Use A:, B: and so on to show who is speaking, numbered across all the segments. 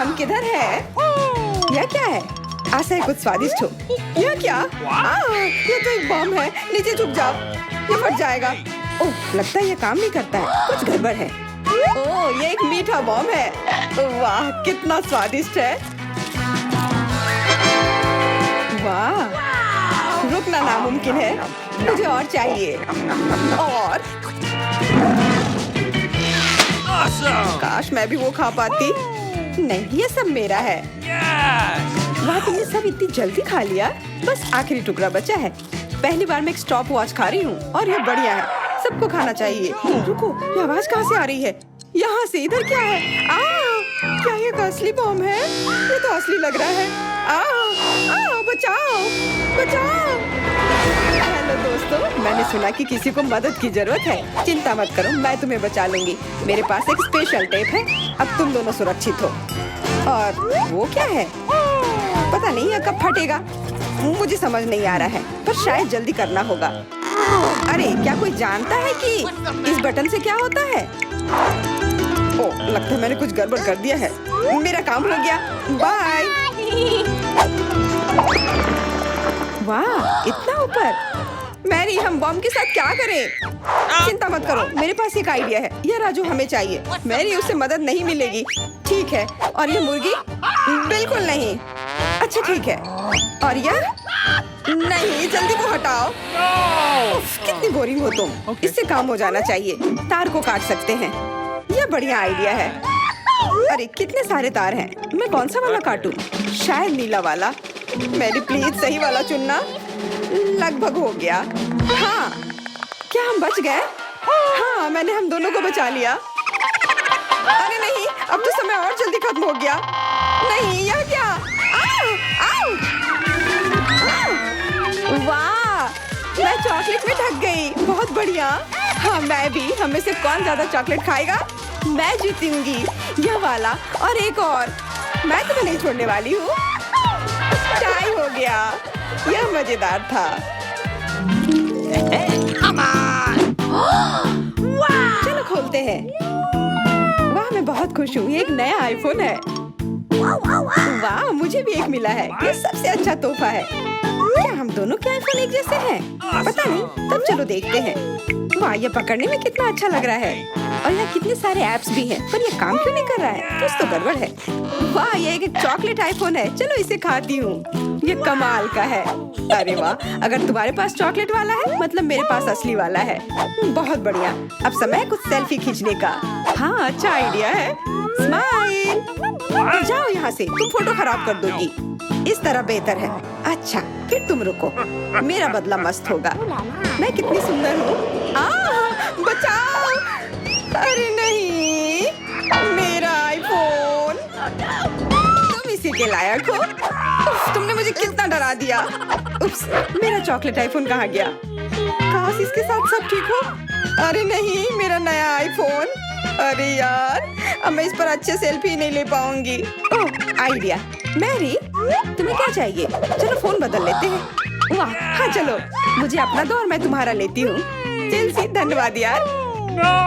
A: हम किधर है? यह क्या है? आशा है कुछ स्वादिष्ट हो। यह क्या? ये तो एक बम है। नीचे झुक जाओ, ये फट जाएगा। ओह, लगता है ये काम नहीं करता है। कुछ गड़बड़ है। ओह, ये एक मीठा बम है। वाह, कितना स्वादिष्ट है। वाह, रुकना नामुमकिन है। मुझे और चाहिए। और काश मैं भी वो खा पाती। नहीं, ये सब मेरा है। वाह, तुमने सब इतनी जल्दी खा लिया। बस आखिरी टुकड़ा बचा है। पहली बार मैं एक स्टॉप वॉच खा रही हूँ और ये बढ़िया है। सबको खाना चाहिए। रुको, ये आवाज कहाँ से आ रही है? यहाँ से। इधर क्या है? क्या ये एक असली बम है? ये तो असली लग रहा है। बचाओ, बचाओ। हेलो दोस्तों, मैंने सुना कि किसी को मदद की जरूरत है। चिंता मत करो, मैं तुम्हें बचा लूंगी। मेरे पास एक स्पेशल टेप है। अब तुम दोनों सुरक्षित हो। और वो क्या है? पता नहीं यह कब फटेगा। मुझे समझ नहीं आ रहा है, पर शायद जल्दी करना होगा। अरे, क्या कोई जानता है कि इस बटन से क्या होता है? ओह, लगता है मैंने कुछ गड़बड़ कर दिया है। मेरा काम हो गया। बाय। वाह, इतना ऊपर। मैरी, हम बम के साथ क्या करें? चिंता मत करो, मेरे पास एक आइडिया है। यह राजू हमें चाहिए। मैरी, उससे मदद नहीं मिलेगी। ठीक है। और ये मुर्गी? बिल्कुल नहीं। अच्छा, ठीक है। और यह? नहीं, जल्दी वो हटाओ। उफ, कितनी बोरिंग हो तुम। इससे काम हो जाना चाहिए। तार को काट सकते हैं। यह बढ़िया आइडिया है। अरे, कितने सारे तार हैं। मैं कौन सा वाला काटूं? शायद नीला वाला। मेरी प्लीज सही वाला चुनना। लगभग हो गया। हाँ, क्या हम बच गए? हाँ, मैंने हम दोनों को बचा लिया। अरे नहीं, अब तो समय और जल्दी खत्म हो गया। नहीं, यह क्या? आओ! वाह, मैं चॉकलेट में ढक गई। बहुत बढ़िया। हाँ, मैं भी। हम में से कौन ज्यादा चॉकलेट खाएगा? मैं जीतूंगी। यह वाला और एक और। मैं तुम्हें नहीं छोड़ने वाली हूँ। टाई हो गया। यह मजेदार था। चलो खोलते हैं। वाह, मैं बहुत खुश हूँ। ये एक नया आईफोन है। वाह, मुझे भी एक मिला है। ये सबसे अच्छा तोहफा है। क्या हम दोनों के आईफोन एक जैसे हैं? पता नहीं, तब चलो देखते हैं। वाह, ये पकड़ने में कितना अच्छा लग रहा है। और यहाँ कितने सारे ऐप्स भी हैं, पर ये काम क्यों नहीं कर रहा है? कुछ तो गड़बड़ है। वाह, ये एक चॉकलेट आईफोन है। चलो इसे खाती हूँ। ये कमाल का है। अरे वाह, अगर तुम्हारे पास चॉकलेट वाला है, मतलब मेरे पास असली वाला है। बहुत बढ़िया। अब समय है कुछ सेल्फी खींचने का। हाँ, अच्छा आइडिया है। स्माइल। जाओ यहाँ से, तुम फोटो खराब कर दोगी। इस तरह बेहतर है। अच्छा, फिर तुम रुको। मेरा बदला मस्त होगा। मैं कितनी सुंदर हूँ। बचाओ। अरे नहीं, मेरा आईफोन। तुम इसी के लायक हो। उफ, तुमने मुझे कितना डरा दिया। उप्स, मेरा चॉकलेट आईफोन कहाँ गया? काश इसके साथ सब ठीक हो। अरे नहीं, मेरा नया आईफोन। अरे यार, अब मैं इस पर अच्छे सेल्फी नहीं ले पाऊंगी। ओह, आइडिया। मैरी, तुम्हें क्या चाहिए? चलो फोन बदल लेते हैं। वाह, हाँ चलो। मुझे अपना दो और मैं तुम्हारा लेती हूँ। चेल्सी, धन्यवाद यार।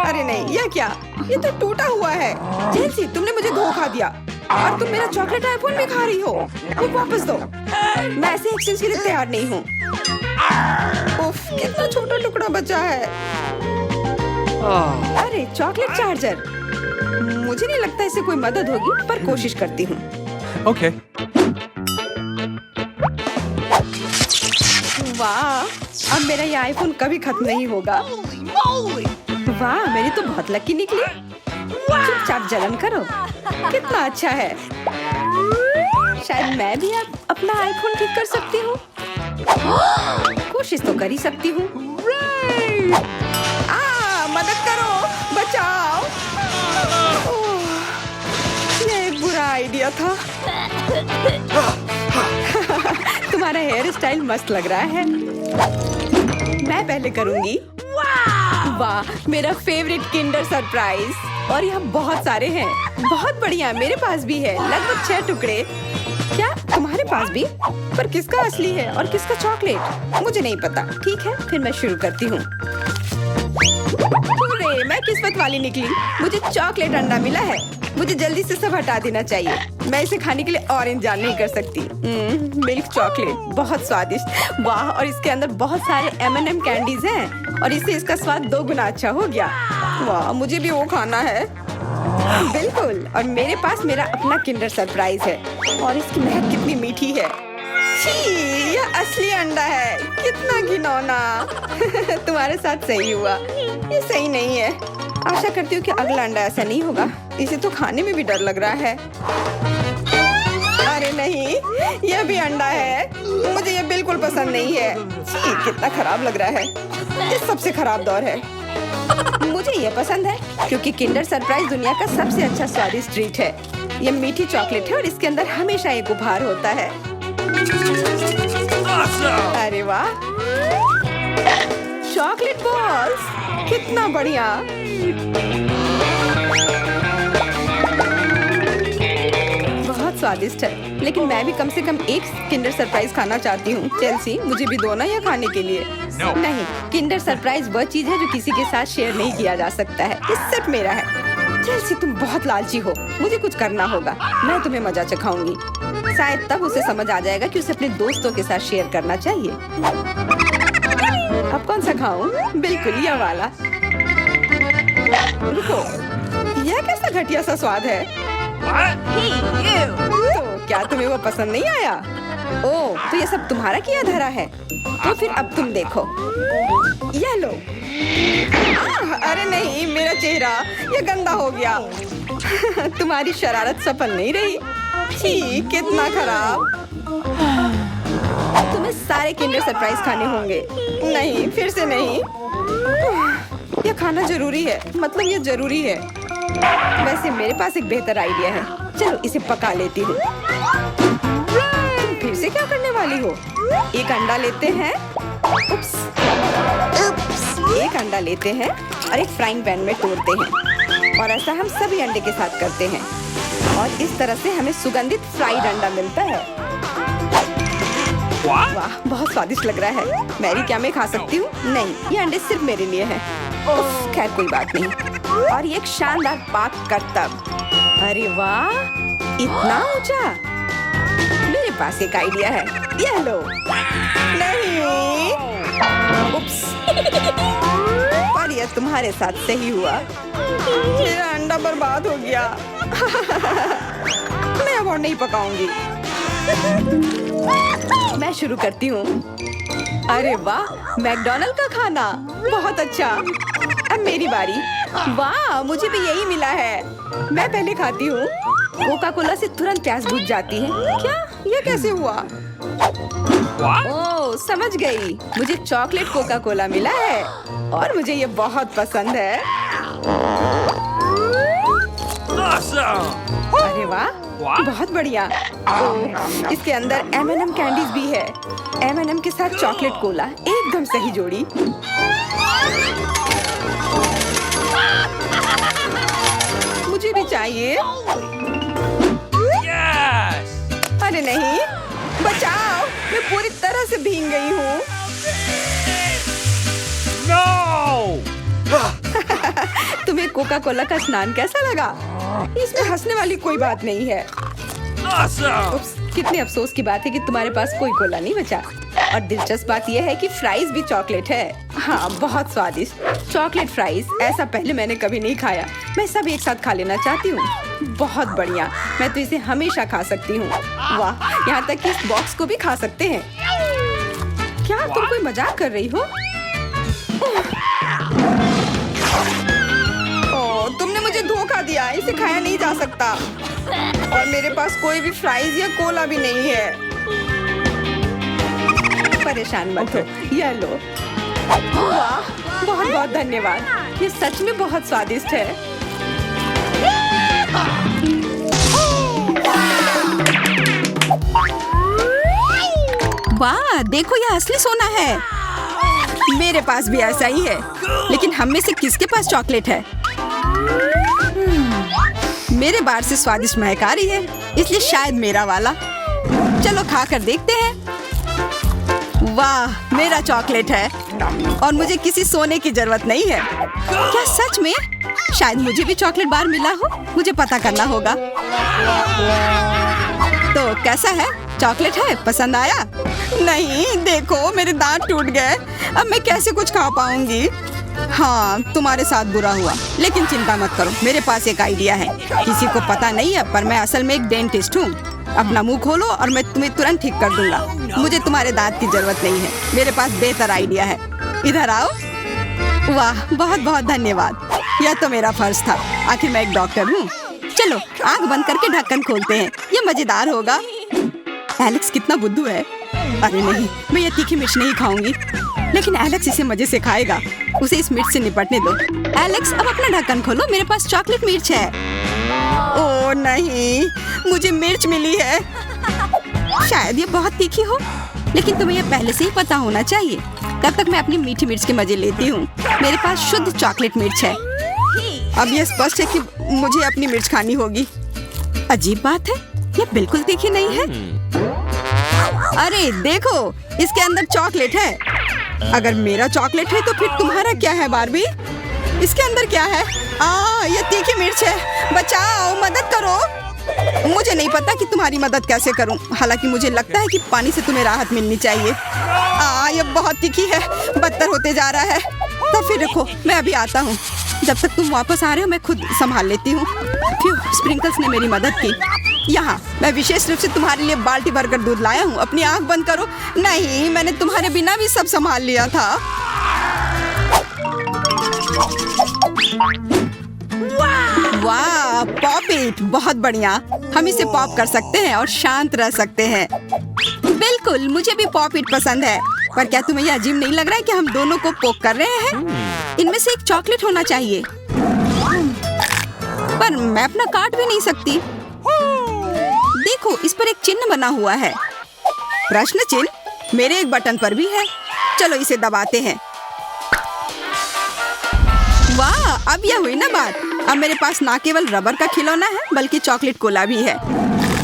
A: अरे नहीं, यह क्या? ये तो टूटा हुआ है। चेल्सी, तुमने मुझे धोखा दिया और तुम मेरा चॉकलेट आईफोन भी खा रही हो। वो वापस दो। मैं ऐसे एक्सचेंज के लिए तैयार नहीं हूँ। उफ, कितना छोटा टुकड़ा बचा है। अरे, चॉकलेट चार्जर। मुझे नहीं लगता इससे कोई मदद होगी, पर कोशिश करती हूँ।
B: Okay.
A: वाह, अब मेरा ये आईफोन कभी खत्म नहीं होगा। वाह, मेरी तो बहुत लकी निकली। चुपचाप जलन करो। कितना अच्छा है। शायद मैं भी अब अपना आईफोन ठीक कर सकती हूँ। कोशिश तो कर ही सकती हूँ। मदद करो, बचाओ। ये एक बुरा आइडिया था। तुम्हारा हेयर स्टाइल मस्त लग रहा है। मैं पहले करूंगी। वाह, मेरा फेवरेट किंडर सरप्राइज। और यहाँ बहुत सारे हैं। बहुत बढ़िया, मेरे पास भी है। लगभग 6 टुकड़े। क्या तुम्हारे पास भी? पर किसका असली है और किसका चॉकलेट? मुझे नहीं पता। ठीक है, फिर मैं शुरू करती हूँ। अरे मैं किस्मत वाली निकली, मुझे चॉकलेट अंडा मिला है। मुझे जल्दी से सब हटा देना चाहिए। मैं इसे खाने के लिए और इंतजार नहीं कर सकती। मिल्क चॉकलेट बहुत स्वादिष्ट, वाह। और इसके अंदर बहुत सारे M&M कैंडीज हैं और इससे इसका स्वाद 2 गुना अच्छा हो गया। वाह, मुझे भी वो खाना है। बिल्कुल, और मेरे पास मेरा अपना किंडर सरप्राइज है और इसकी महक कितनी मीठी है। छी, यह असली अंडा है, कितना घिनौना। तुम्हारे साथ सही हुआ, ये सही नहीं है। आशा करती हूँ कि अगला अंडा ऐसा नहीं होगा। इसे तो खाने में भी डर लग रहा है। अरे नहीं, यह भी अंडा है। मुझे ये बिल्कुल पसंद नहीं है। छी, कितना खराब लग रहा है। ये सबसे खराब दौर है। मुझे ये पसंद है क्योंकि किंडर सरप्राइज दुनिया का सबसे अच्छा स्वादिष्ट ट्रीट है। ये मीठी चॉकलेट है और इसके अंदर हमेशा एक उपहार होता है। अरे वाह, चॉकलेट बॉल्स, कितना बढ़िया। बहुत स्वादिष्ट है, लेकिन मैं भी कम से कम एक किंडर सरप्राइज खाना चाहती हूँ। चेल्सी, मुझे भी दो ना यह खाने के लिए। नहीं, किंडर सरप्राइज वह चीज है जो किसी के साथ शेयर नहीं किया जा सकता है। ये सिर्फ मेरा है। चेल्सी, तुम बहुत लालची हो। मुझे कुछ करना होगा। मैं तुम्हें मजा चखाऊंगी। शायद तब उसे समझ आ जाएगा कि उसे अपने दोस्तों के साथ शेयर करना चाहिए। अब कौन सा खाऊं? बिल्कुल यह वाला। रुको, यह कैसा घटिया सा स्वाद है। तो क्या तुम्हें वो पसंद नहीं आया? ओह, तो ये सब तुम्हारा किया धरा है। तो फिर अब तुम देखो, यह लो। अरे नहीं, मेरा चेहरा ये गंदा हो गया। तुम्हारी शरारत सफल नहीं रही। छी, कितना खराब। तुम्हें सारे किंडर सरप्राइज खाने होंगे। नहीं, फिर से नहीं। यह खाना जरूरी है, मतलब ये जरूरी है। वैसे मेरे पास एक बेहतर आइडिया है। चलो इसे पका लेती हूँ। तुम फिर से क्या करने वाली हो? एक अंडा लेते हैं। उप्स, एक अंडा लेते हैं और एक फ्राइंग पैन में तोड़ते हैं और ऐसा हम सभी अंडे के साथ करते हैं और इस तरह से हमें सुगंधित फ्राइड अंडा मिलता है। वाह, बहुत स्वादिष्ट लग रहा है। मैरी, क्या मैं खा सकती हूँ? नहीं, ये अंडे सिर्फ मेरे लिए हैं। खैर कोई बात नहीं। और ये एक शानदार पाक करतब। अरे वाह, इतना ऊंचा। मेरे पास एक आइडिया है, यह लो। नहीं, उप्स। पर यह तुम्हारे साथ सही हुआ। मेरा अंडा बर्बाद हो गया। मैं अब और नहीं पकाऊंगी। मैं शुरू करती हूँ। अरे वाह, मैकडॉनल्ड का खाना, बहुत अच्छा। अब मेरी बारी। वाह, मुझे भी यही मिला है। मैं पहले खाती हूँ। कोका कोला से तुरंत प्यास बुझ जाती है। क्या, ये कैसे हुआ? ओह, समझ गई। मुझे चॉकलेट कोका कोला मिला है और मुझे ये बहुत पसंद है। अरे वाह, बहुत बढ़िया। ओह, इसके अंदर M&M कैंडीज भी है। M&M के साथ चॉकलेट कोला, एकदम सही जोड़ी। मुझे भी चाहिए। अरे नहीं, बचाओ, मैं पूरी तरह से भीग गई हूँ। तुम्हें कोका कोला का स्नान कैसा लगा? इसमें हंसने वाली कोई बात नहीं है। उप्स, कितने अफसोस की बात है कि तुम्हारे पास कोई कोला नहीं बचा। और दिलचस्प बात यह है कि फ्राइज भी चॉकलेट है। हाँ, बहुत स्वादिष्ट चॉकलेट फ्राइज, ऐसा पहले मैंने कभी नहीं खाया। मैं सब एक साथ खा लेना चाहती हूँ। बहुत बढ़िया, मैं तो इसे हमेशा खा सकती हूँ। वाह, यहाँ तक कि इस बॉक्स को भी खा सकते हैं। क्या तुम कोई मजाक कर रही हो? ओह, तुमने मुझे धोखा दिया। इसे खाया नहीं जा सकता और मेरे पास कोई भी फ्राइज या कोला भी नहीं है। परेशान मत हो, यह लो। वाह, बहुत बहुत धन्यवाद। ये सच में बहुत स्वादिष्ट है। वाह, देखो यह असली सोना है। मेरे पास भी ऐसा ही है, लेकिन हम में से किसके पास चॉकलेट है? मेरे बार से स्वादिष्ट महक आ रही है, इसलिए शायद मेरा वाला। चलो खा कर देखते हैं। वाह, मेरा चॉकलेट है। और मुझे किसी सोने की जरूरत नहीं है। क्या सच में? शायद मुझे भी चॉकलेट बार मिला हो। मुझे पता करना होगा। तो कैसा है? चॉकलेट है? पसंद आया? नहीं, देखो मेरे दांत टूट गए। अब मैं कैसे कुछ खा पाऊंगी? हाँ, तुम्हारे साथ बुरा हुआ, लेकिन चिंता मत करो, मेरे पास एक आइडिया है। किसी को पता नहीं है, पर मैं असल में एक डेंटिस्ट हूँ। अपना मुंह खोलो और मैं तुम्हें तुरंत ठीक कर दूंगा। मुझे तुम्हारे दांत की जरूरत नहीं है। मेरे पास बेहतर आइडिया है। इधर आओ। वाह, बहुत बहुत धन्यवाद। यह तो मेरा फर्ज था। आखिर मैं एक डॉक्टर हूँ। चलो आँख बंद करके ढक्कन खोलते हैं। ये मजेदार होगा। एलेक्स कितना बुद्धू है। अरे नहीं, मैं ये तीखी मिर्च नहीं खाऊंगी। लेकिन एलेक्स इसे मजे से खाएगा। उसे इस मिर्च से निपटने दो। एलेक्स, अब अपना ढक्कन खोलो। मेरे पास चॉकलेट मिर्च है। ओह नहीं, मुझे मिर्च मिली है। शायद ये बहुत तीखी हो, लेकिन तुम्हें यह पहले से ही पता होना चाहिए। तब तक मैं अपनी मीठी मिर्च के मजे लेती हूँ। मेरे पास शुद्ध चॉकलेट मिर्च है। अब यह स्पष्ट है कि मुझे अपनी मिर्च खानी होगी। अजीब बात है, यह बिल्कुल तीखी नहीं है। अरे देखो, इसके अंदर चॉकलेट है। अगर मेरा चॉकलेट है तो फिर तुम्हारा क्या है बार्बी? इसके अंदर क्या है? ये तीखी मिर्च है। बचाओ, मदद करो। मुझे नहीं पता कि तुम्हारी मदद कैसे करूं। हालांकि मुझे लगता है कि पानी से तुम्हें राहत मिलनी चाहिए। ये बहुत तीखी है, बदतर होते जा रहा है। तो फिर रखो, मैं अभी आता हूँ। जब तक तुम वापस आ रहे हो मैं खुद संभाल लेती हूँ। स्प्रिंकल्स ने मेरी मदद की। यहाँ मैं विशेष रूप से तुम्हारे लिए बाल्टी भरकर दूध लाया हूँ। अपनी आँख बंद करो। नहीं, मैंने तुम्हारे बिना भी सब संभाल लिया था। वाह, पॉप इट, बहुत बढ़िया। हम इसे पॉप कर सकते हैं और शांत रह सकते हैं। बिल्कुल, मुझे भी पॉप इट पसंद है। पर क्या तुम्हें यह अजीब नहीं लग रहा है कि हम दोनों को पोक कर रहे हैं? इनमें से एक चॉकलेट होना चाहिए। पर मैं अपना काट भी नहीं सकती। देखो, इस पर एक चिन्ह बना हुआ है। प्रश्न चिन्ह मेरे एक बटन पर भी है। चलो इसे दबाते हैं। वाह, अब यह हुई ना बात। अब मेरे पास ना केवल रबर का खिलौना है, बल्कि चॉकलेट कोला भी है।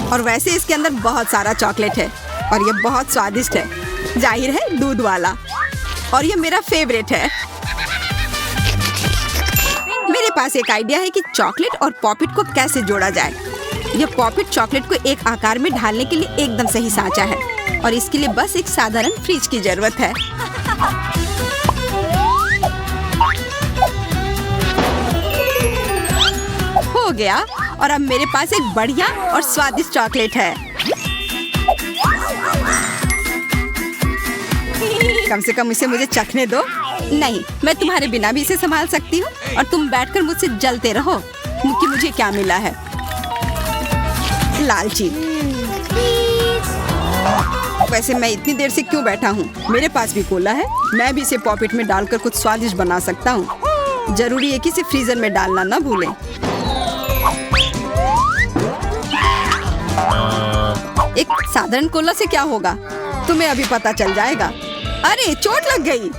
A: और वैसे इसके अंदर बहुत सारा चॉकलेट है और ये बहुत स्वादिष्ट है। जाहिर है, दूध वाला। और ये मेरा फेवरेट है। मेरे पास एक आइडिया है कि चॉकलेट और पॉपिट को कैसे जोड़ा जाए। यह पॉपिट चॉकलेट को एक आकार में ढालने के लिए एकदम सही सांचा है और इसके लिए बस एक साधारण फ्रिज की जरूरत है। हो गया, और अब मेरे पास एक बढ़िया और स्वादिष्ट चॉकलेट है। कम से कम इसे मुझे चखने दो। नहीं, मैं तुम्हारे बिना भी इसे संभाल सकती हूँ और तुम बैठकर मुझसे जलते रहो कि मुझे क्या मिला है। लालची। वैसे मैं इतनी देर से क्यों बैठा हूँ? मेरे पास भी कोला है। मैं भी इसे पॉकेट में डालकर कुछ स्वादिष्ट बना सकता हूँ। जरूरी है कि इसे फ्रीजर में डालना ना भूलें। एक साधारण कोला से क्या होगा, तुम्हें अभी पता चल जाएगा। अरे, चोट लग गई।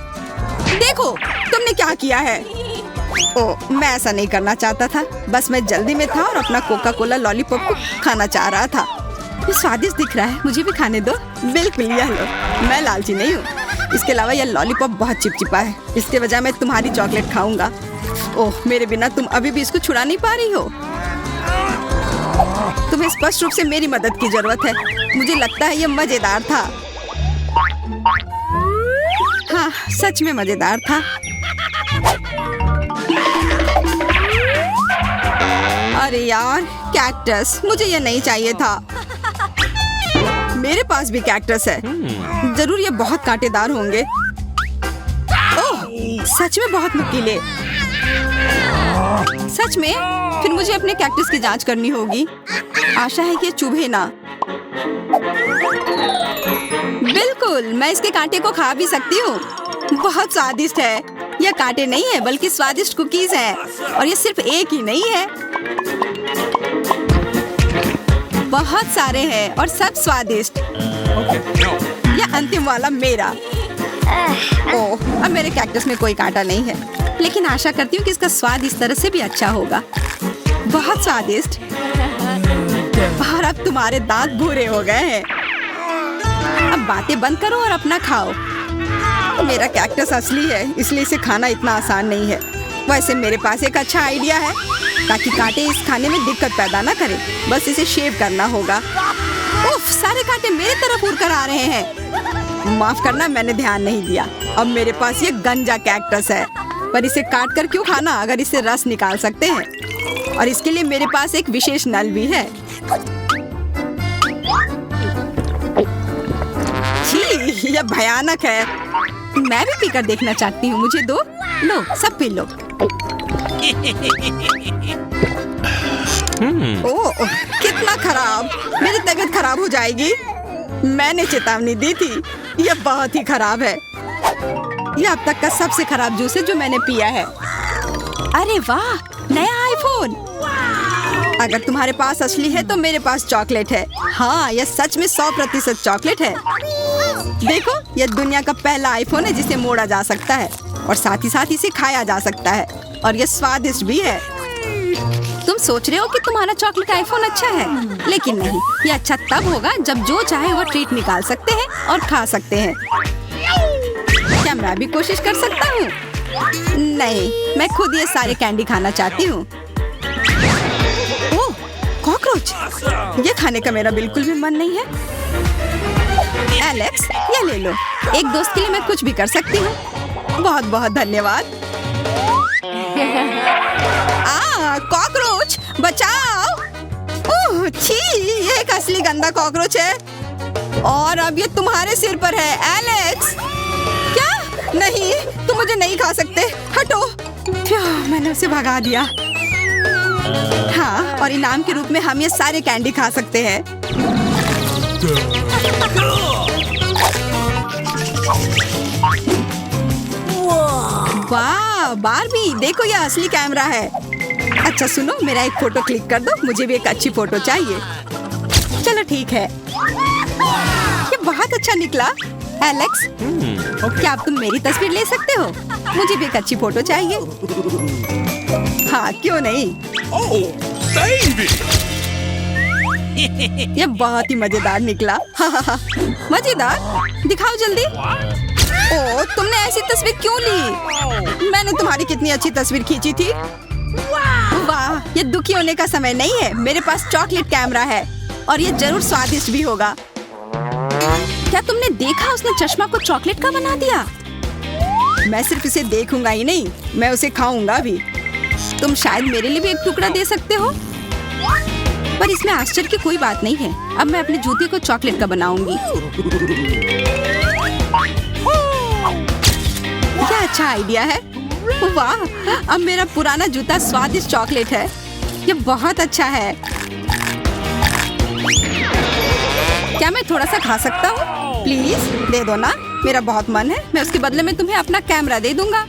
A: देखो तुमने क्या किया है। ओह, मैं ऐसा नहीं करना चाहता था। बस मैं जल्दी में था और अपना कोका कोला लॉलीपॉप को खाना चाह रहा था। ये स्वादिष्ट दिख रहा है, मुझे भी खाने दो। बिल्कुल, यह लो। मैं लालची नहीं हूँ। इसके अलावा यह लॉलीपॉप बहुत चिपचिपा है। इसके बजाय मैं तुम्हारी चॉकलेट खाऊंगा। ओह, मेरे बिना तुम अभी भी इसको छुड़ा नहीं पा रही हो। तुम्हें स्पष्ट रूप से मेरी मदद की जरूरत है। मुझे लगता है यह मजेदार था। हाँ, सच में मजेदार था। अरे यार, कैक्टस, मुझे ये नहीं चाहिए था। मेरे पास भी कैक्टस है। जरूर ये बहुत कांटेदार होंगे। ओह, सच में बहुत नुकीले। सच में? फिर मुझे अपने कैक्टस की जांच करनी होगी। आशा है कि ये चुभे ना। बिल्कुल, मैं इसके कांटे को खा भी सकती हूँ। बहुत स्वादिष्ट है। यह कांटे नहीं है, बल्कि स्वादिष्ट कुकीज है। और ये सिर्फ एक ही नहीं है, बहुत सारे हैं और सब स्वादिष्ट। यह अंतिम वाला मेरा। ओह, अब मेरे कैक्टस में कोई कांटा नहीं है, लेकिन आशा करती हूँ कि इसका स्वाद इस तरह से भी अच्छा होगा। बहुत स्वादिष्ट। और अब तुम्हारे दांत भूरे हो गए हैं। अब बातें बंद करो और अपना खाओ। मेरा कैक्टस असली है, इसलिए इसे खाना इतना आसान नहीं है। वैसे मेरे पास एक अच्छा आइडिया है ताकि कांटे इस खाने में दिक्कत पैदा ना करें। बस इसे शेव करना होगा। उफ, सारे कांटे मेरी तरफ उड़ कर आ रहे हैं। माफ करना, मैंने ध्यान नहीं दिया। अब मेरे पास ये गंजा कैक्टस है, पर इसे काट कर क्यों खाना अगर इससे रस निकाल सकते हैं। और इसके लिए मेरे पास एक विशेष नल भी है। छी, यह भयानक है। मैं भी पीकर देखना चाहती हूँ, मुझे दो। लो, सब पी लो। ओह, कितना खराब। मेरी तबीयत खराब हो जाएगी। मैंने चेतावनी दी थी। यह बहुत ही खराब है। यह अब तक का सबसे खराब जूस है जो मैंने पिया है। अरे वाह, नया आईफोन। अगर तुम्हारे पास असली है तो मेरे पास चॉकलेट है। हाँ, यह सच में 100% चॉकलेट है। देखो, यह दुनिया का पहला आईफोन है जिसे मोड़ा जा सकता है और साथ ही साथ इसे खाया जा सकता है, और यह स्वादिष्ट भी है। तुम सोच रहे हो कि तुम्हारा चॉकलेट आईफोन अच्छा है, लेकिन नहीं। यह अच्छा तब होगा जब जो चाहे वो ट्रीट निकाल सकते हैं और खा सकते हैं। क्या मैं भी कोशिश कर सकता हूँ? नहीं, मैं खुद ये सारे कैंडी खाना चाहती हूँ। ओह, कॉकरोच। ये खाने का मेरा बिल्कुल भी मन नहीं है। एलेक्स, ये ले लो। एक दोस्त के लिए मैं कुछ भी कर सकती हूँ। बहुत बहुत धन्यवाद। कॉकरोच, बचाओ। ओह छी, ये एक असली गंदा कॉकरोच है और अब ये तुम्हारे सिर पर है। एलेक्स, क्या? नहीं, तुम मुझे नहीं खा सकते। हटो। मैंने उसे भगा दिया। हाँ, और इनाम के रूप में हम ये सारे कैंडी खा सकते हैं। वाह बार्बी, देखो यह असली कैमरा है। अच्छा सुनो, मेरा एक फोटो क्लिक कर दो। मुझे भी एक अच्छी फोटो चाहिए। चलो ठीक है। ये बहुत अच्छा निकला। एलेक्स, क्या अब तुम मेरी तस्वीर ले सकते हो? मुझे भी एक अच्छी फोटो चाहिए। हाँ, क्यों नहीं। ये बहुत ही मजेदार निकला। मजेदार? दिखाओ जल्दी। ओह, तुमने ऐसी तस्वीर क्यों ली? मैंने तुम्हारी कितनी अच्छी तस्वीर खींची थी। वाह, ये दुखी होने का समय नहीं है। मेरे पास चॉकलेट कैमरा है और ये जरूर स्वादिष्ट भी होगा। क्या तुमने देखा, उसने चश्मा को चॉकलेट का बना दिया। मैं सिर्फ इसे देखूंगा ही नहीं, मैं उसे खाऊंगा भी। तुम शायद मेरे लिए भी एक टुकड़ा दे सकते हो, पर इसमें आश्चर्य की कोई बात नहीं है। अब मैं अपने जूते को चॉकलेट का बनाऊंगी। क्या अच्छा आइडिया है। वाह, अब मेरा पुराना जूता स्वादिष्ट चॉकलेट है। ये बहुत अच्छा है। क्या मैं थोड़ा सा खा सकता हूँ? प्लीज दे दो ना, मेरा बहुत मन है। मैं उसके बदले में तुम्हें अपना कैमरा दे दूंगा।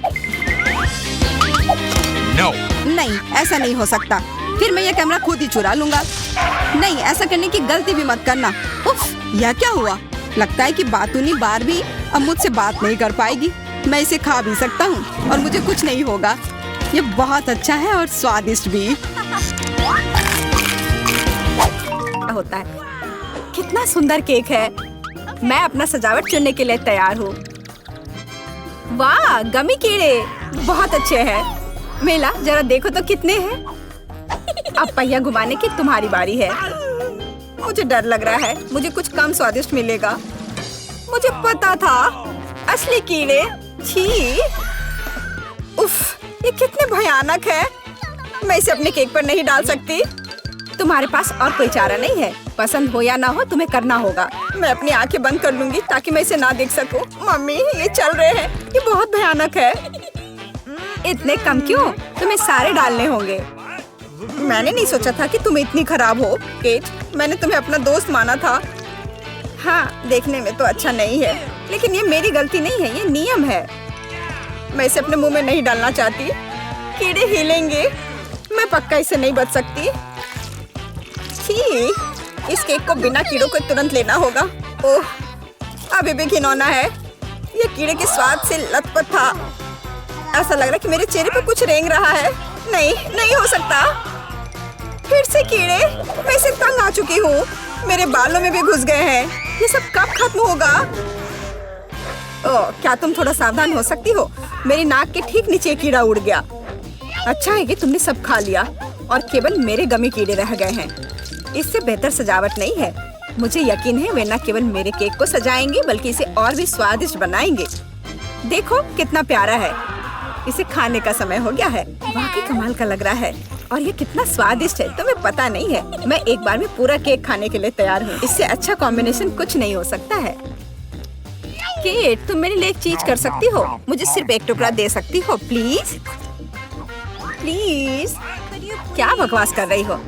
A: No. नहीं, ऐसा नहीं हो सकता। फिर मैं ये कैमरा खुद ही चुरा लूंगा। नहीं, ऐसा करने की गलती भी मत करना। उफ, यह क्या हुआ? लगता है कि बातूनी बार्बी अब मुझसे बात नहीं कर पाएगी। मैं इसे खा भी सकता हूँ और मुझे कुछ नहीं होगा। ये बहुत अच्छा है और स्वादिष्ट भी होता है। कितना सुंदर केक है। मैं अपना सजावट चुनने के लिए तैयार हूँ। वाह, गमी कीड़े बहुत अच्छे हैं। मेला, जरा देखो तो कितने हैं। अब पहिया घुमाने की तुम्हारी बारी है। मुझे डर लग रहा है, मुझे कुछ कम स्वादिष्ट मिलेगा। मुझे पता था, असली कीड़े। छी, उफ, ये कितने भयानक है। मैं इसे अपने केक पर नहीं डाल सकती। तुम्हारे पास और कोई चारा नहीं है। पसंद हो या ना हो, तुम्हें करना होगा। मैं अपनी आंखें बंद कर लूंगी ताकि मैं इसे ना देख सकूं। मम्मी, ये चल रहे हैं। ये बहुत भयानक है। इतने कम क्यों? तुम्हें सारे डालने होंगे। मैंने नहीं सोचा था कि तुम इतनी खराब हो, केट। मैंने तुम्हें अपना दोस्त माना था। हाँ, देखने में तो अच्छा नहीं है, लेकिन ये मेरी गलती नहीं है, ये नियम है। मैं इसे अपने मुंह में नहीं डालना चाहती। कीड़े हिलेंगे। मैं पक्का इसे नहीं बच सकती। छी, इस केक को बिना कीड़ों के तुरंत लेना होगा। ओह, अभी भी घिनौना है। ये कीड़े के स्वाद से लथपथ था। ऐसा लग रहा है कि मेरे चेहरे पे कुछ रेंग रहा है। नहीं, नहीं हो सकता। फिर से कीड़े। मैं इसे तंग आ चुकी हूँ। मेरे बालों में भी घुस गए हैं। ये सब कब खत्म होगा? ओह, क्या तुम थोड़ा सावधान हो सकती हो? मेरी नाक के ठीक नीचे कीड़ा उड़ गया। अच्छा है कि तुमने सब खा लिया और केवल मेरे गमी कीड़े रह गए हैं। इससे बेहतर सजावट नहीं है। मुझे यकीन है वे न केवल मेरे केक को सजाएंगे बल्कि इसे और भी स्वादिष्ट बनाएंगे। देखो कितना प्यारा है। इसे खाने का समय हो गया है। वाकई कमाल का लग रहा है और ये कितना स्वादिष्ट है तुम्हें पता नहीं है। मैं एक बार में पूरा केक खाने के लिए तैयार हूँ। इससे अच्छा कॉम्बिनेशन कुछ नहीं हो सकता है। केट, तुम मेरे लिए एक चीज कर सकती हो? मुझे सिर्फ एक टुकड़ा दे सकती हो प्लीज? प्लीज। क्या बकवास कर रही हो?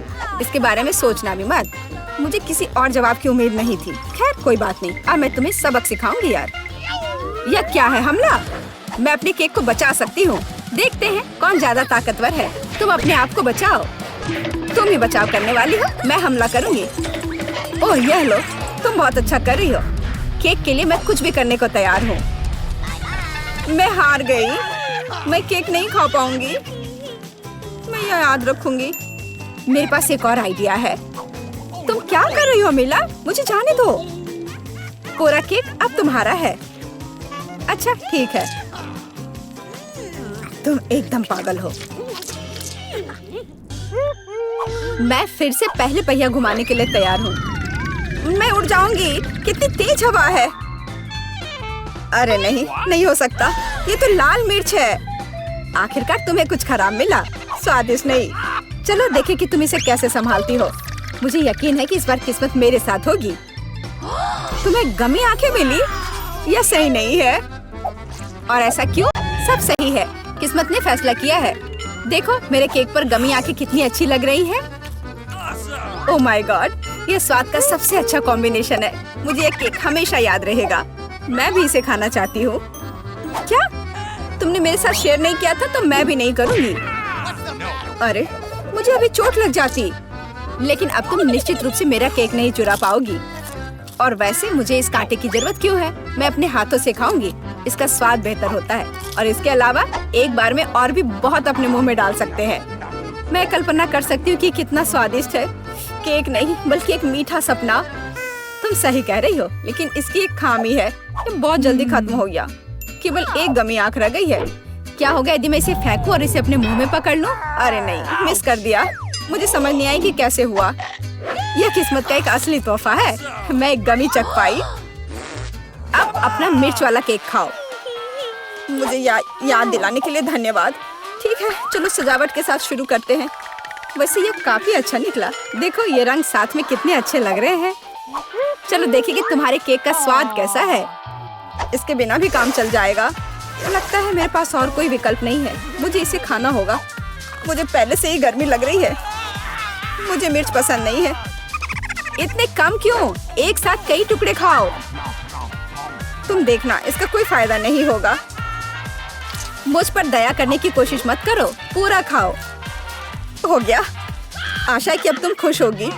A: इसके बारे में सोचना भी मत। मुझे किसी और जवाब की उम्मीद नहीं थी। खैर कोई बात नहीं, अब मैं तुम्हें सबक सिखाऊंगी यार। यह क्या है, हमला? मैं अपने केक को बचा सकती हूँ। देखते हैं कौन ज्यादा ताकतवर है। तुम अपने आप को बचाओ। तुम ही बचाव करने वाली हो, मैं हमला करूंगी। ओह यह लो, तुम बहुत अच्छा कर रही हो। केक के लिए मैं कुछ भी करने को तैयार हूँ। मैं हार गई। मैं केक नहीं खा पाऊंगी। मैं यह याद रखूंगी। मेरे पास एक और आइडिया है। तुम क्या कर रही हो मिला? मुझे जाने दो। पूरा केक अब तुम्हारा है। अच्छा ठीक है। तुम एकदम पागल हो। मैं फिर से पहले पहिया घुमाने के लिए तैयार हूँ। मैं उड़ जाऊंगी। कितनी तेज हवा है। अरे नहीं, नहीं हो सकता। ये तो लाल मिर्च है। आखिरकार तुम्हें कुछ खराब मिला। स्वादिष्ट नहीं। चलो देखें कि तुम इसे कैसे संभालती हो। मुझे यकीन है कि इस बार किस्मत मेरे साथ होगी। तुम्हें गमी आंखें मिली? यह सही नहीं है। और ऐसा क्यों? सब सही है। किस्मत ने फैसला किया है। देखो मेरे केक पर गमी आंखें कितनी अच्छी लग रही है। ओह माय गॉड, यह स्वाद का सबसे अच्छा कॉम्बिनेशन है। मुझे यह केक हमेशा याद रहेगा। मैं भी इसे खाना चाहती हूँ। क्या तुमने मेरे साथ शेयर नहीं किया था तो मैं भी नहीं करूँगी। अरे मुझे अभी चोट लग जाती। लेकिन अब तुम निश्चित रूप से मेरा केक नहीं चुरा पाओगी। और वैसे मुझे इस कांटे की जरूरत क्यों है? मैं अपने हाथों से खाऊंगी। इसका स्वाद बेहतर होता है और इसके अलावा एक बार में और भी बहुत अपने मुंह में डाल सकते हैं। मैं कल्पना कर सकती हूँ कि कितना स्वादिष्ट है। केक नहीं बल्कि एक मीठा सपना। तुम सही कह रही हो, लेकिन इसकी एक खामी है। ये बहुत जल्दी खत्म हो गया। केवल एक गमी आंख रह गई है। क्या होगा यदि मैं इसे फेंकूं और इसे अपने मुंह में पकड़ लूं? अरे नहीं, मिस कर दिया। मुझे समझ नहीं आई कि कैसे हुआ। यह किस्मत का एक असली तोहफा है। मैं एक गमी चख पाई। अब अपना मिर्च वाला केक खाओ। मुझे याद दिलाने के लिए धन्यवाद। ठीक है, चलो सजावट के साथ शुरू करते हैं। वैसे ये काफी अच्छा निकला। देखो ये रंग साथ में कितने अच्छे लग रहे हैं। चलो देखिए कि तुम्हारे केक का स्वाद कैसा है। इसके बिना भी काम चल जाएगा। लगता है मेरे पास और कोई विकल्प नहीं है। मुझे इसे खाना होगा। मुझे पहले से ही गर्मी लग रही है। मुझे मिर्च पसंद नहीं है। इतने कम क्यों? एक साथ कई टुकड़े खाओ। तुम देखना, इसका कोई फायदा नहीं होगा। मुझ पर दया करने की कोशिश मत करो। पूरा खाओ। हो गया। आशा है कि अब तुम खुश होगी।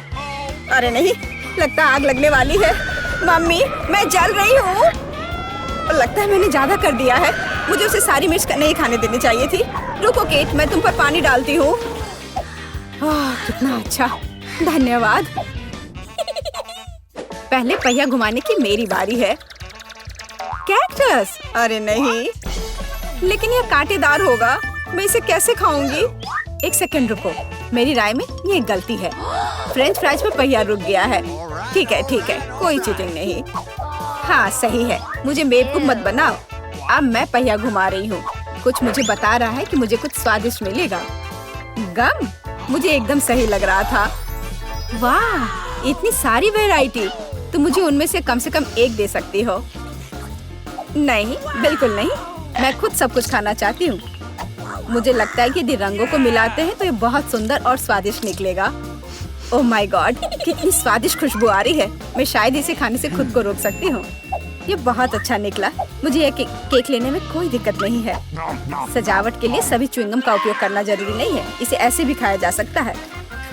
A: अरे नहीं, लगता है आग लगने वाली है। मम्मी, मैं जल रही हूँ। लगता है मैंने ज्यादा कर दिया है। मुझे उसे सारी मिर्च नहीं खाने देनी चाहिए थी। रुको केट, मैं तुम पर पानी डालती हूँ। कितना अच्छा, धन्यवाद। पहले पहिया घुमाने की मेरी बारी है। कैक्टस? अरे नहीं, लेकिन यह कांटेदार होगा। मैं इसे कैसे खाऊंगी? एक सेकंड रुको, मेरी राय में ये गलती है। फ्रेंच फ्राइज में पहिया रुक गया है। ठीक है, कोई चीटिंग नहीं। हाँ सही है। मुझे बेवकूफ मत बनाओ। अब मैं पहिया घुमा रही हूँ। कुछ मुझे बता रहा है कि मुझे कुछ स्वादिष्ट मिलेगा। गम? मुझे एकदम सही लग रहा था। वाह, इतनी सारी वैरायटी। तो मुझे उनमें से कम एक दे सकती हो। नहीं, बिल्कुल नहीं। मैं खुद सब कुछ खाना चाहती हूँ। मुझे लगता है कि यदि रंगों को मिलाते हैं तो ये बहुत सुंदर और स्वादिष्ट निकलेगा। ओह माय गॉड, कितनी स्वादिष्ट खुशबू आ रही है। मैं शायद इसे खाने से खुद को रोक सकती हूँ। ये बहुत अच्छा निकला। मुझे यह केक लेने में कोई दिक्कत नहीं है। सजावट के लिए सभी च्युइंगम का उपयोग करना जरूरी नहीं है। इसे ऐसे भी खाया जा सकता है।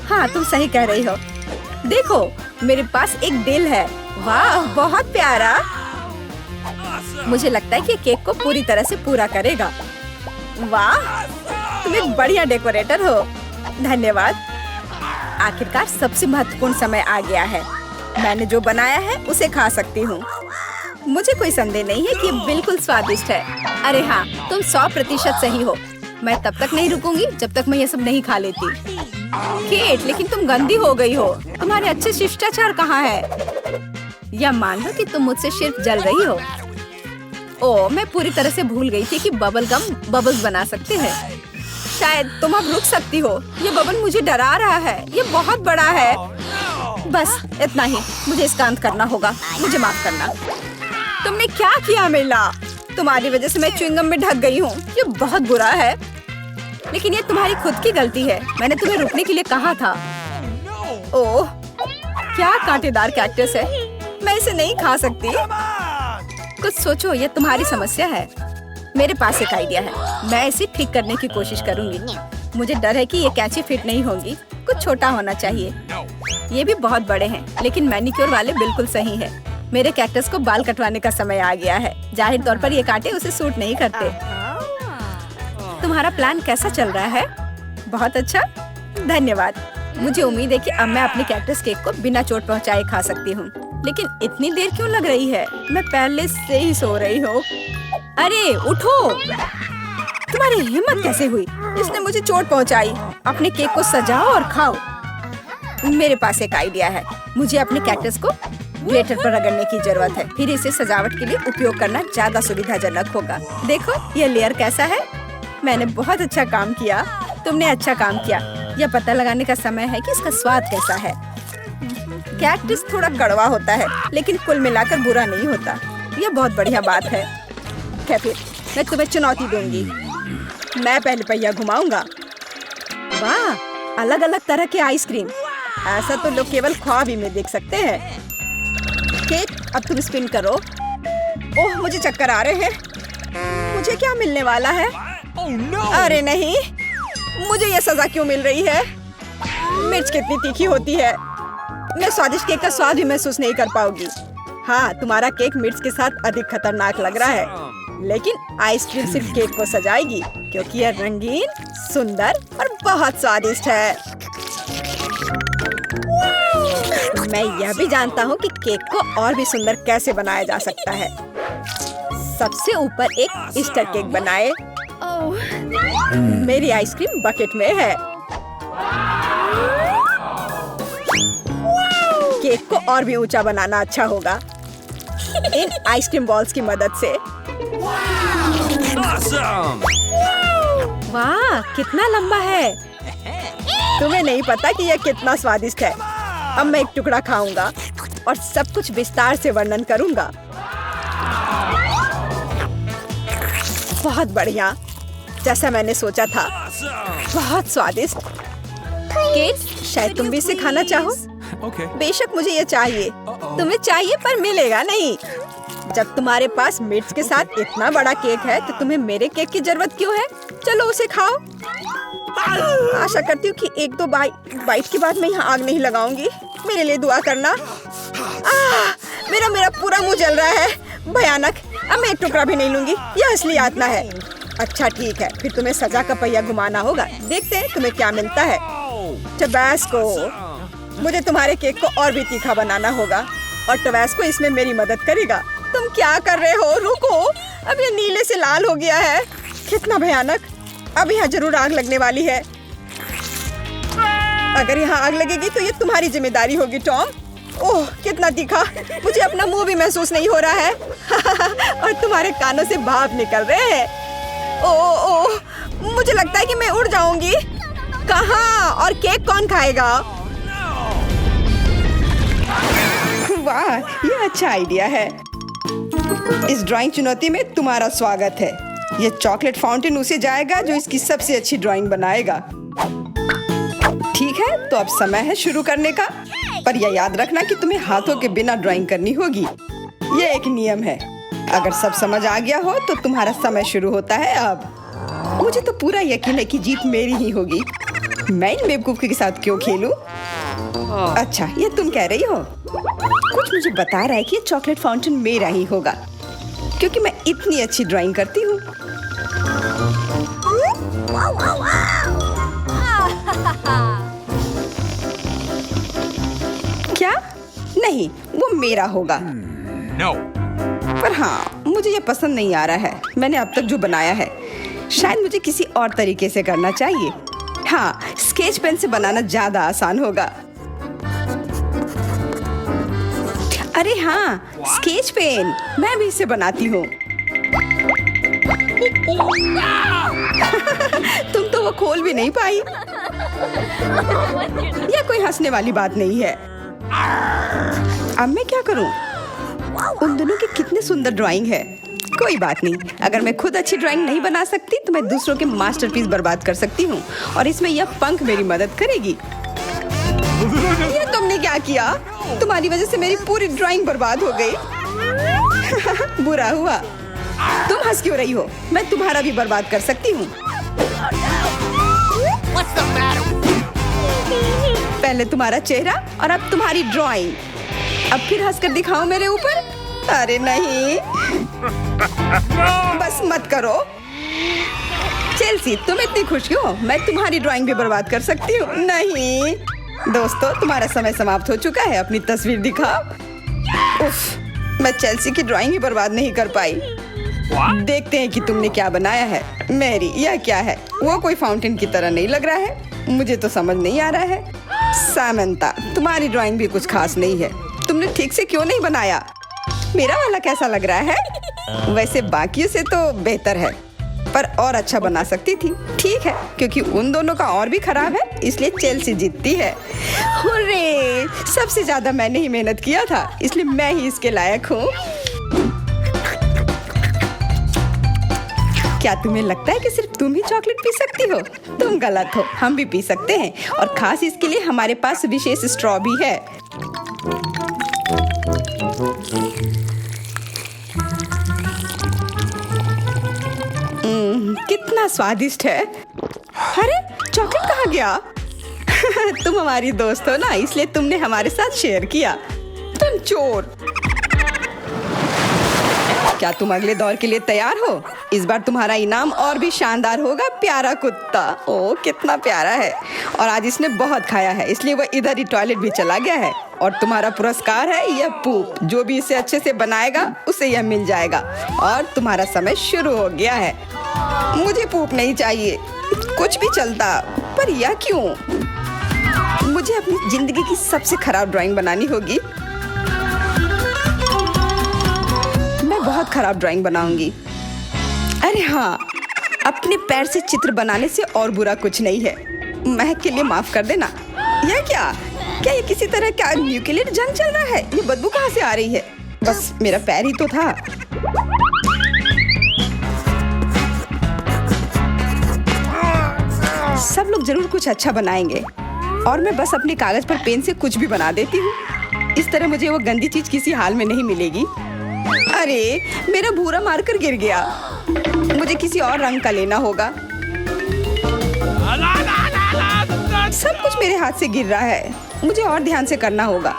A: हाँ, तुम सही कह रही हो। देखो, मेरे पास एक दिल है। वाह, बहुत प्यारा। मुझे लगता है कि केक को पूरी तरह से पूरा करेगा। वाह, तुम एक बढ़िया डेकोरेटर हो। धन्यवाद। आखिरकार सबसे महत्वपूर्ण समय आ गया है। मैंने जो बनाया है उसे खा सकती हूँ। मुझे कोई संदेह नहीं है कि ये बिल्कुल स्वादिष्ट है। अरे हाँ, तुम 100% सही हो। मैं तब तक नहीं रुकूंगी जब तक मैं ये सब नहीं खा लेती। केट, लेकिन तुम गंदी हो गई हो। तुम्हारे अच्छे शिष्टाचार कहाँ है? या मान लो कि तुम मुझसे सिर्फ जल रही हो। ओह, मैं पूरी तरह से भूल गई थी कि बबल गम बबल्स बना सकते हैं। शायद तुम अब रुक सकती हो। ये बबल मुझे डरा रहा है। ये बहुत बड़ा है। बस इतना ही, मुझे इसका अंत करना होगा। मुझे माफ करना। तुमने क्या किया मिला? तुम्हारी वजह से मैं च्युइंगम में ढक गई हूँ। ये बहुत बुरा है, लेकिन ये तुम्हारी खुद की गलती है। मैंने तुम्हें रुकने के लिए कहा था। ओह, क्या कांटेदार कैक्टस है। मैं इसे नहीं खा सकती। कुछ सोचो, ये तुम्हारी समस्या है। मेरे पास एक आइडिया है। मैं इसे ठीक करने की कोशिश करूंगी। मुझे डर है कि ये कैंची फिट नहीं होगी। कुछ छोटा होना चाहिए। ये भी बहुत बड़े हैं, लेकिन मैनिक्योर वाले बिल्कुल सही है। मेरे कैक्टस को बाल कटवाने का समय आ गया है। जाहिर तौर पर ये कांटे उसे सूट नहीं करते। तुम्हारा प्लान कैसा चल रहा है? बहुत अच्छा, धन्यवाद। मुझे उम्मीद है कि अब मैं अपने कैक्टस केक को बिना चोट पहुंचाए खा सकती हूँ। लेकिन इतनी देर क्यों लग रही है? मैं पहले से ही सो रही हूँ। अरे उठो! तुम्हारी हिम्मत कैसे हुई? इसने मुझे चोट पहुंचाई। अपने केक को सजाओ और खाओ। मेरे पास एक आइडिया है। मुझे अपने कैक्टस को ग्लेटर पर रगड़ने की जरूरत है। फिर इसे सजावट के लिए उपयोग करना ज्यादा सुविधाजनक होगा। देखो ये लेयर कैसा है। मैंने बहुत अच्छा काम किया। तुमने अच्छा काम किया। यह पता लगाने का समय है कि इसका स्वाद कैसा है। कैक्टस थोड़ा कड़वा होता है, लेकिन कुल मिलाकर बुरा नहीं होता। यह बहुत बढ़िया बात है। क्या फिर मैं तुम्हें चुनौती दूंगी। मैं पहले पहिया घुमाऊंगा। वाह, अलग अलग तरह के आइसक्रीम। ऐसा तो लोग केवल ख्वाब ही में देख सकते हैं। केक, अब तुम स्पिन करो। ओह, मुझे चक्कर आ रहे हैं। मुझे क्या मिलने वाला है? अरे नहीं, मुझे ये सजा क्यों मिल रही है? मिर्च कितनी तीखी होती है। मैं स्वादिष्ट केक का स्वाद भी महसूस नहीं कर पाऊंगी। हाँ, तुम्हारा केक मिर्च के साथ अधिक खतरनाक लग रहा है, लेकिन आइसक्रीम सिर्फ केक को सजाएगी, क्योंकि यह रंगीन, सुंदर और बहुत स्वादिष्ट है। मैं यह भी जानता हूँ कि केक को और भी सुंदर कैसे बनाया जा सकता है। सबसे ऊपर एक ईस्टर केक बनाए। मेरी आइसक्रीम बकेट में है। केक को और भी ऊंचा बनाना अच्छा होगा इन आइसक्रीम बॉल्स की मदद से। वाह, कितना लंबा है। तुम्हें नहीं पता कि यह कितना स्वादिष्ट है। अब मैं एक टुकड़ा खाऊंगा और सब कुछ विस्तार से वर्णन करूंगा। बहुत बढ़िया, जैसा मैंने सोचा था। बहुत स्वादिष्ट। केक, शायद तुम भी इसे खाना चाहो। बेशक मुझे ये चाहिए। तुम्हें चाहिए पर मिलेगा नहीं। जब तुम्हारे पास मिर्च के साथ इतना बड़ा केक है तो तुम्हें मेरे केक की जरूरत क्यों है? चलो उसे खाओ। आशा करती हूँ कि एक दो बाइट के बाद मैं यहाँ आग नहीं लगाऊंगी। मेरे लिए दुआ करना। मेरा पूरा मुंह जल रहा है। भयानक। अब मैं एक टुकड़ा भी नहीं लूंगी। यह असली यातना है। अच्छा ठीक है, फिर तुम्हें सजा का पहिया घुमाना होगा। देखते हैं तुम्हें क्या मिलता है। टबैस्को। मुझे तुम्हारे केक को और भी तीखा बनाना होगा और टबैस्को इसमें मेरी मदद करेगा। तुम क्या कर रहे हो? रुको, अब ये नीले से लाल हो गया है। कितना भयानक। अब यहाँ जरूर आग लगने वाली है। अगर यहाँ आग लगेगी तो ये तुम्हारी जिम्मेदारी होगी टॉम। ओह, कितना तीखा। मुझे अपना मुंह भी महसूस नहीं हो रहा है और तुम्हारे कानों से भाप निकल रहे हैं। ओह, मुझे लगता है कि मैं उड़ जाऊंगी। कहाँ? और केक कौन खाएगा? वाह, ये अच्छा आइडिया है। इस ड्राइंग चुनौती में तुम्हारा स्वागत है। ये चॉकलेट फाउंटेन उसे जाएगा जो इसकी सबसे अच्छी ड्राइंग बनाएगा। ठीक है, तो अब समय है शुरू करने का। पर यह याद रखना कि तुम्हें हाथों के बिना ड्राइंग करनी होगी। ये एक नियम है। अगर सब समझ आ गया हो तो तुम्हारा समय शुरू होता है अब। मुझे तो पूरा यकीन है कि जीत मेरी ही होगी। मैं इन बेवकूफ़ के साथ क्यों खेलूं? अच्छा, ये तुम कह रही हो? कुछ मुझे बता रहा है कि ये चॉकलेट फाउंटेन मेरा ही होगा, क्योंकि मैं इतनी अच्छी ड्राइंग करती हूँ। क्या? नहीं, वो मेरा होगा।
B: No.
A: पर हाँ, मुझे ये पसंद नहीं आ रहा है मैंने अब तक जो बनाया है। शायद मुझे किसी और तरीके से करना चाहिए। हाँ, स्केच पेन से बनाना ज्यादा आसान होगा। अरे हाँ, स्केच पेन, मैं भी इसे बनाती हूँ। तुम तो वो खोल भी नहीं पाई। यह कोई हंसने वाली बात नहीं है। अब मैं क्या करूं? उन दोनों की कितने सुंदर ड्राइंग है। कोई बात नहीं, अगर मैं खुद अच्छी ड्राइंग नहीं बना सकती तो मैं दूसरों के मास्टरपीस बर्बाद कर सकती हूँ और इसमें यह पंख मेरी मदद करेगी। ये तुमने क्या किया? तुम्हारी वजह से मेरी पूरी ड्राइंग बर्बाद हो गई। बुरा हुआ। तुम हंस क्यों रही हो? मैं तुम्हारा भी बर्बाद कर सकती हूँ। पहले तुम्हारा चेहरा और अब तुम्हारी ड्राइंग। अब फिर हंसकर दिखाओ मेरे ऊपर। अरे नहीं, बस मत करो। चेल्सी, तुम इतनी खुश क्यों? मैं तुम्हारी ड्राइंग भी बर्बाद कर सकती हूँ। नहीं दोस्तों, तुम्हारा समय समाप्त हो चुका है। अपनी तस्वीर दिखाओ। उफ, मैं चेल्सी की ड्राइंग ही बर्बाद नहीं कर पाई। देखते हैं कि तुमने क्या बनाया है। मैरी, यह क्या है? वो कोई फाउंटेन की तरह नहीं लग रहा है। मुझे तो समझ नहीं आ रहा है। सामंता, तुम्हारी ड्राइंग भी कुछ खास नहीं है। तुमने ठीक से क्यों नहीं बनाया? मेरा वाला कैसा लग रहा है? वैसे बाकियों से तो बेहतर है, पर और अच्छा बना सकती थी। ठीक है, क्योंकि उन दोनों का और भी खराब है, इसलिए चेल्सी जीतती है। हुर्रे! सबसे ज्यादा मैंने ही मेहनत किया था, इसलिए मैं ही इसके लायक हूँ। क्या तुम्हें लगता है कि सिर्फ तुम ही चॉकलेट पी सकती हो? तुम गलत हो, हम भी पी सकते हैं, और खास इसके लिए हमारे पास विशेष स्ट्रॉ भी है। कितना स्वादिष्ट है। अरे, चॉकलेट कहाँ गया? तुम हमारी दोस्त हो ना, इसलिए तुमने हमारे साथ शेयर किया। तुम चोर। क्या तुम अगले दौर के लिए तैयार हो? इस बार तुम्हारा इनाम और भी शानदार होगा, प्यारा कुत्ता। ओह, कितना प्यारा है। और आज इसने बहुत खाया है, इसलिए वह इधर ही टॉयलेट भी चला गया है। और तुम्हारा पुरस्कार है यह पूप। जो भी इसे अच्छे से बनाएगा उसे यह मिल जाएगा। और तुम्हारा समय शुरू हो गया है। मुझे पूप नहीं चाहिए, कुछ भी चलता, पर यह क्यों? मुझे अपनी जिंदगी की सबसे खराब ड्राइंग बनानी होगी। मैं बहुत खराब ड्राइंग बनाऊंगी। अरे हाँ, अपने पैर से चित्र बनाने से और बुरा कुछ नहीं है। महक के लिए माफ कर देना। यह क्या ये किसी तरह का न्यूक्लियर जंग चल रहा है? ये बदबू कहाँ से आ रही है? बस मेरा पैर ही तो था। सब लोग जरूर कुछ अच्छा बनाएंगे और मैं बस अपने कागज पर पेन से कुछ भी बना देती हूँ। इस तरह मुझे वो गंदी चीज किसी हाल में नहीं मिलेगी। अरे, मेरा भूरा मार्कर गिर गया। मुझे किसी और रंग का लेना होगा। सब कुछ मेरे हाथ से गिर रहा है। मुझे और ध्यान से करना होगा।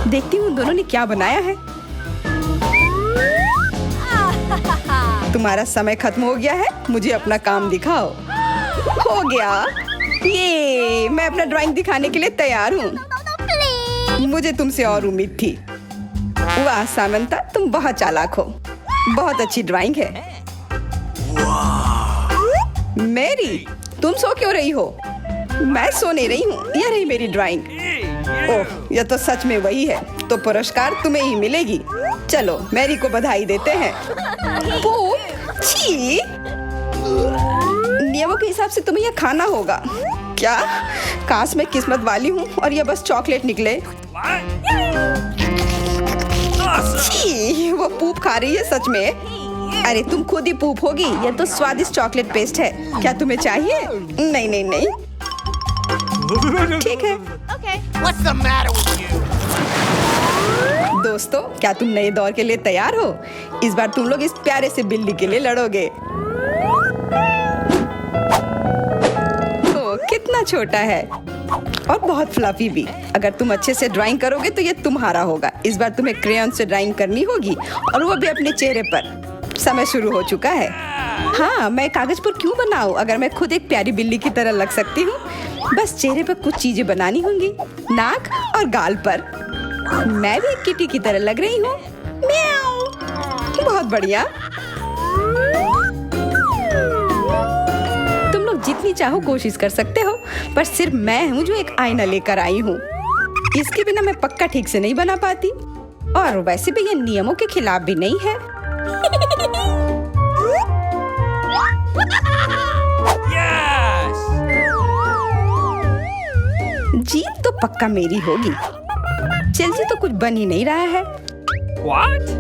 A: देखती हूँ दोनों ने क्या बनाया है। तुम्हारा समय खत्म हो गया है, मुझे अपना काम दिखाओ। हो गया। ये मैं अपना ड्राइंग दिखाने के लिए तैयार हूँ। मुझे तुमसे और उम्मीद थी। वाह सामंता, तुम बहुत चालाक हो। बहुत अच्छी ड्राइंग है। मैरी, तुम सो क्यों रही हो? मैं सो नहीं रही हूँ, यह रही मेरी ड्राइंग। ओह, यह तो सच में वही है। तो पुरस्कार तुम्हें ही मिलेगी। चलो, मैरी को बधाई देते हैं। छी! नियमों के हिसाब से तुम्हें यह खाना होगा। क्या? काश मैं किस्मत वाली हूँ और यह बस चॉकलेट निकले। छी! वो पूप खा रही है सच में। अरे, तुम खुद ही पूप होगी। यह तो स्वादिष्ट चॉकलेट पेस्ट है। क्या तुम्हें चाहिए? नहीं नहीं नहीं। ठीक है।
B: What's the matter with you?
A: दोस्तों, क्या तुम नए दौर के लिए तैयार हो? इस बार तुम लोग इस प्यारे से बिल्ली के लिए लड़ोगे। ओह, कितना छोटा है और बहुत फ्लफी भी। अगर तुम अच्छे से ड्राइंग करोगे तो ये तुम्हारा होगा। इस बार तुम्हें क्रेयॉन से ड्राइंग करनी होगी और वो भी अपने चेहरे पर। समय शुरू हो चुका है। हाँ, मैं कागज पर क्यों बनाऊं अगर मैं खुद एक प्यारी बिल्ली की तरह लग सकती हूँ। बस चेहरे पर कुछ चीजें बनानी होंगी, नाक और गाल पर। मैं भी एक किटी की तरह लग रही हूँ। म्याऊ। बहुत बढ़िया। तुम लोग जितनी चाहो कोशिश कर सकते हो, पर सिर्फ मैं हूँ जो एक आईना लेकर आई हूँ। इसके बिना मैं पक्का ठीक से नहीं बना पाती, और वैसे भी ये नियमों के खिलाफ भी नहीं है।
B: Yes!
A: जीत तो पक्का मेरी होगी। चेल्सी तो कुछ बन ही नहीं रहा है।
B: What?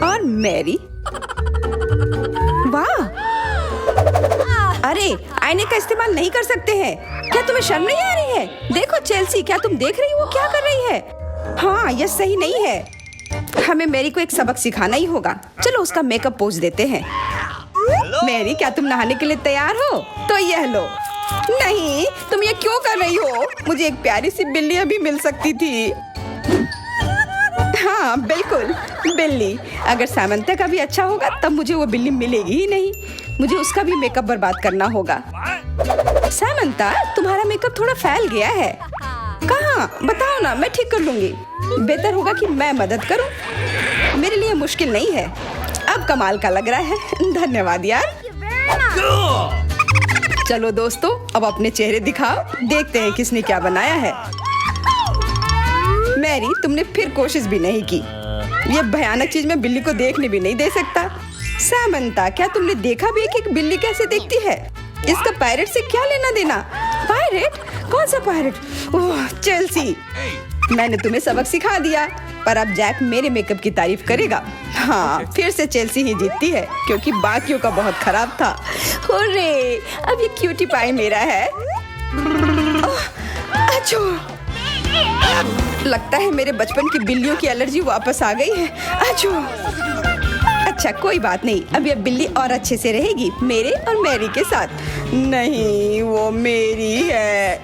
A: और मैरी, वाह! अरे, आईने का इस्तेमाल नहीं कर सकते हैं। क्या तुम्हें शर्म नहीं आ रही है? देखो चेल्सी, क्या तुम देख रही हो वो क्या कर रही है? हाँ, यह सही नहीं है। हमें मैरी को एक सबक सिखाना ही होगा। चलो उसका मेकअप पोज देते हैं। मैरी, क्या तुम नहाने के लिए तैयार हो? तो यह लो। नहीं, तुम ये क्यों कर रही हो? मुझे एक प्यारी सी बिल्ली अभी मिल सकती थी। हाँ बिल्कुल, बिल्ली। अगर सामंता का भी अच्छा होगा तब मुझे वो बिल्ली मिलेगी ही नहीं। मुझे उसका भी मेकअप बर्बाद करना होगा। सामंता, तुम्हारा मेकअप थोड़ा फैल गया है। कहाँ? बताओ ना, मैं ठीक कर लूंगी। बेहतर होगा कि मैं मदद करूं। मेरे लिए मुश्किल नहीं है। अब कमाल का लग रहा है। धन्यवाद यार। चलो दोस्तों, अब अपने चेहरे दिखाओ। देखते हैं किसने क्या बनाया है। मैरी, तुमने फिर कोशिश भी नहीं की। ये भयानक चीज मैं बिल्ली को देखने भी नहीं दे सकता। सामंता, क्या तुमने देखा भी है कि एक बिल्ली कैसे देखती है? इसका पायरेट से क्या लेना देना? पायरेट? कौन सा पायरेट? ओह, चेल्सी, मैंने तुम्हें सबक सिखा दिया, पर अब जैक मेरे मेकअप की तारीफ करेगा। हाँ, फिर से चेल्सी ही जीतती है, क्योंकि बाकियों का बहुत खराब था। हुर्रे, अब ये क्यूटी पाई मेरा है। अच्छो, लगता है मेरे बचपन की बिल्लियों की एलर्जी वापस आ गई है। अच्छो। अच्छा, कोई बात नहीं, अब ये बिल्ली और अच्छे से रहेगी मेरे और मैरी के साथ। नहीं, वो मेरी है।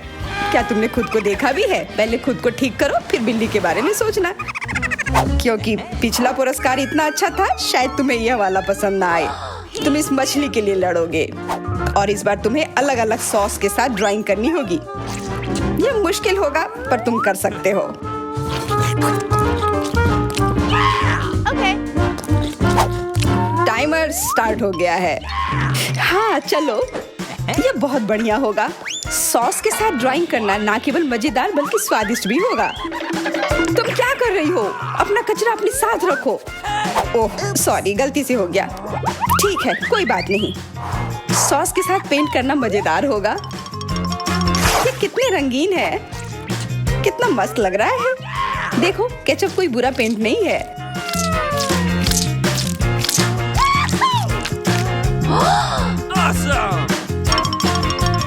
A: क्या तुमने खुद को देखा भी है? पहले खुद को ठीक करो, फिर बिल्ली के बारे में सोचना। क्योंकि पिछला पुरस्कार इतना अच्छा था, शायद तुम्हें यह वाला पसंद ना आए। तुम इस मछली के लिए लड़ोगे, और इस बार तुम्हें अलग अलग सॉस के साथ ड्राइंग करनी होगी। यह मुश्किल होगा, पर तुम कर सकते हो। टाइमर स्टार्ट हो गया है। हाँ चलो, यह बहुत बढ़िया होगा। सॉस के साथ ड्राइंग करना ना केवल मजेदार बल्कि स्वादिष्ट भी होगा। तुम क्या कर रही हो? अपना कचरा अपने साथ रखो। ओह सॉरी, गलती से हो गया। ठीक है, कोई बात नहीं। सॉस के साथ पेंट करना मजेदार होगा। ये कितने रंगीन है, कितना मस्त लग रहा है। देखो, केचप कोई बुरा पेंट नहीं है।
B: Awesome!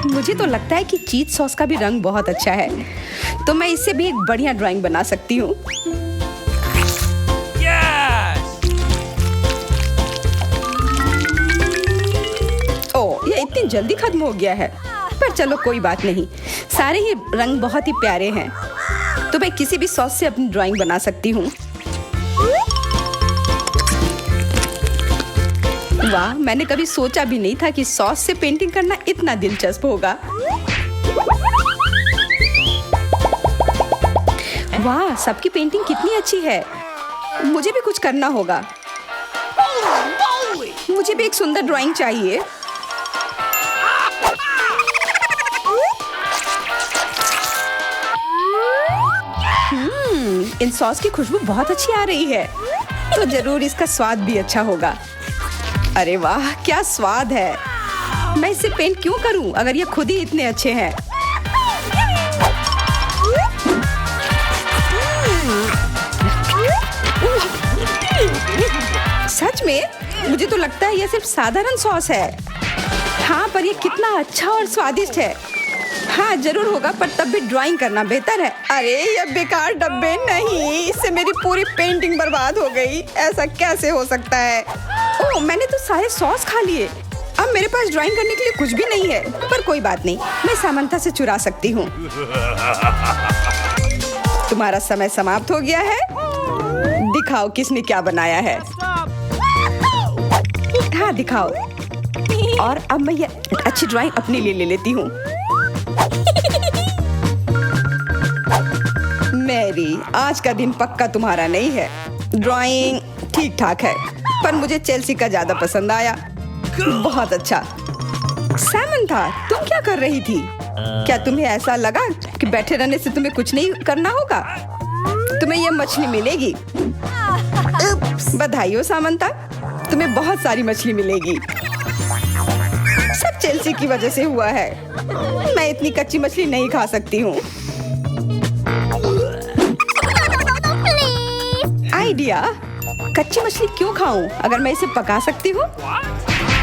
A: मुझे तो लगता है कि चीज सॉस का भी रंग बहुत अच्छा है, तो मैं इससे भी एक बढ़िया ड्राइंग बना सकती हूँ।
B: Yes!
A: ओह, ये इतनी जल्दी खत्म हो गया है, पर चलो कोई बात नहीं। सारे ही रंग बहुत ही प्यारे हैं, तो मैं किसी भी सॉस से अपनी ड्राइंग बना सकती हूँ। वाह, मैंने कभी सोचा भी नहीं था कि सॉस से पेंटिंग करना इतना दिलचस्प होगा। वाह, सबकी पेंटिंग कितनी अच्छी है। मुझे भी कुछ करना होगा। मुझे भी एक सुंदर ड्राइंग चाहिए। इन सॉस की खुशबू बहुत अच्छी आ रही है, तो जरूर इसका स्वाद भी अच्छा होगा। अरे वाह, क्या स्वाद है। मैं इसे पेंट क्यों करूं अगर ये खुद ही इतने अच्छे हैं। सच में? मुझे तो लगता है ये सिर्फ साधारण सॉस है। हाँ, पर ये कितना अच्छा और स्वादिष्ट है। हाँ जरूर होगा, पर तब भी ड्राइंग करना बेहतर है। अरे ये बेकार डब्बे, नहीं, इससे मेरी पूरी पेंटिंग बर्बाद हो गई। ऐसा कैसे हो सकता है? ओह, मैंने तो सारे सॉस खा लिए। अब मेरे पास ड्राइंग करने के लिए कुछ भी नहीं है, पर कोई बात नहीं, मैं सामंता से चुरा सकती हूँ। तुम्हारा समय समाप्त हो गया है। दिखाओ किसने क्या बनाया है। हाँ दिखाओ। और अब मैं ये अच्छी ड्राइंग अपने लिए ले लेती हूँ। मैरी, आज का दिन पक्का तुम्हारा नहीं है। ड्राइंग ठीक ठाक है, पर मुझे चेल्सी का ज्यादा पसंद आया। बहुत अच्छा। सैमंथा, तुम क्या कर रही थी? क्या तुम्हें ऐसा लगा कि बैठे रहने से तुम्हें कुछ नहीं करना होगा? तुम्हें यह मछली मिलेगी। बधाई हो सामंथा, तुम्हें बहुत सारी मछली मिलेगी। सब चेल्सी की वजह से हुआ है। मैं इतनी कच्ची मछली नहीं खा सकती हूँ। आइडिया, कच्ची मछली क्यों खाऊं अगर मैं इसे पका सकती हूँ?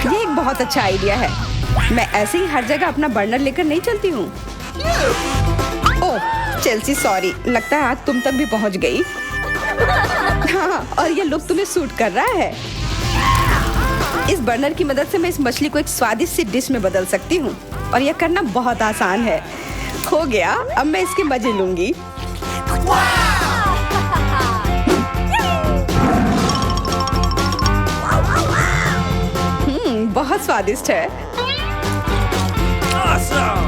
A: ये एक बहुत अच्छा आइडिया है। मैं ऐसे ही हर जगह अपना बर्नर लेकर नहीं चलती हूँ। ओह चेल्सी, सॉरी, लगता है आग तुम तक भी पहुँच गई। हाँ, और ये लुक तुम्हें सूट कर रहा है। इस बर्नर की मदद से मैं इस मछली को एक स्वादिष्ट सी डिश में बदल सकती हूँ, और यह करना बहुत आसान है। हो गया, अब मैं इसके मजे लूंगी। बहुत स्वादिष्ट है।
B: Awesome!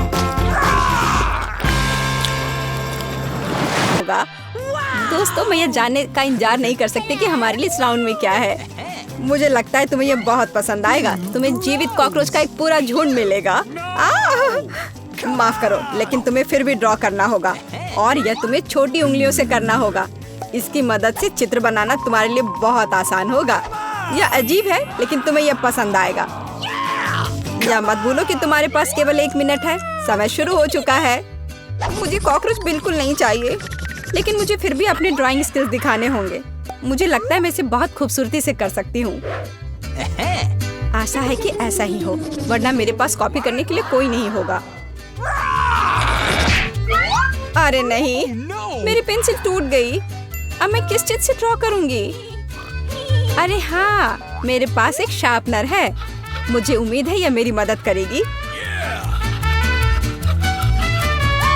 A: होगा। दोस्तों, मैं ये जानने का इंतजार नहीं कर सकती कि हमारे लिए इस राउंड में क्या है। मुझे लगता है तुम्हें ये बहुत पसंद आएगा। तुम्हें जीवित कॉकरोच का एक पूरा झुंड मिलेगा। माफ करो, लेकिन तुम्हें फिर भी ड्रॉ करना होगा, और यह तुम्हें छोटी उंगलियों से करना होगा। इसकी मदद से चित्र बनाना तुम्हारे लिए बहुत आसान होगा। यह अजीब है, लेकिन तुम्हें यह पसंद आएगा। या मत भूलो कि तुम्हारे पास केवल 1 मिनट है। समय शुरू हो चुका है। मुझे कॉकरोच बिल्कुल नहीं चाहिए, लेकिन मुझे फिर भी अपने ड्राइंग स्किल्स दिखाने होंगे। मुझे लगता है मैं इसे बहुत खूबसूरती से कर सकती हूँ। आशा है कि ऐसा ही हो, वरना मेरे पास कॉपी करने के लिए कोई नहीं होगा। अरे नहीं, मेरी पेंसिल टूट गई। अब मैं किस चीज से ड्रॉ करूंगी? अरे हाँ, मेरे पास एक शार्पनर है। मुझे उम्मीद है यह मेरी मदद करेगी।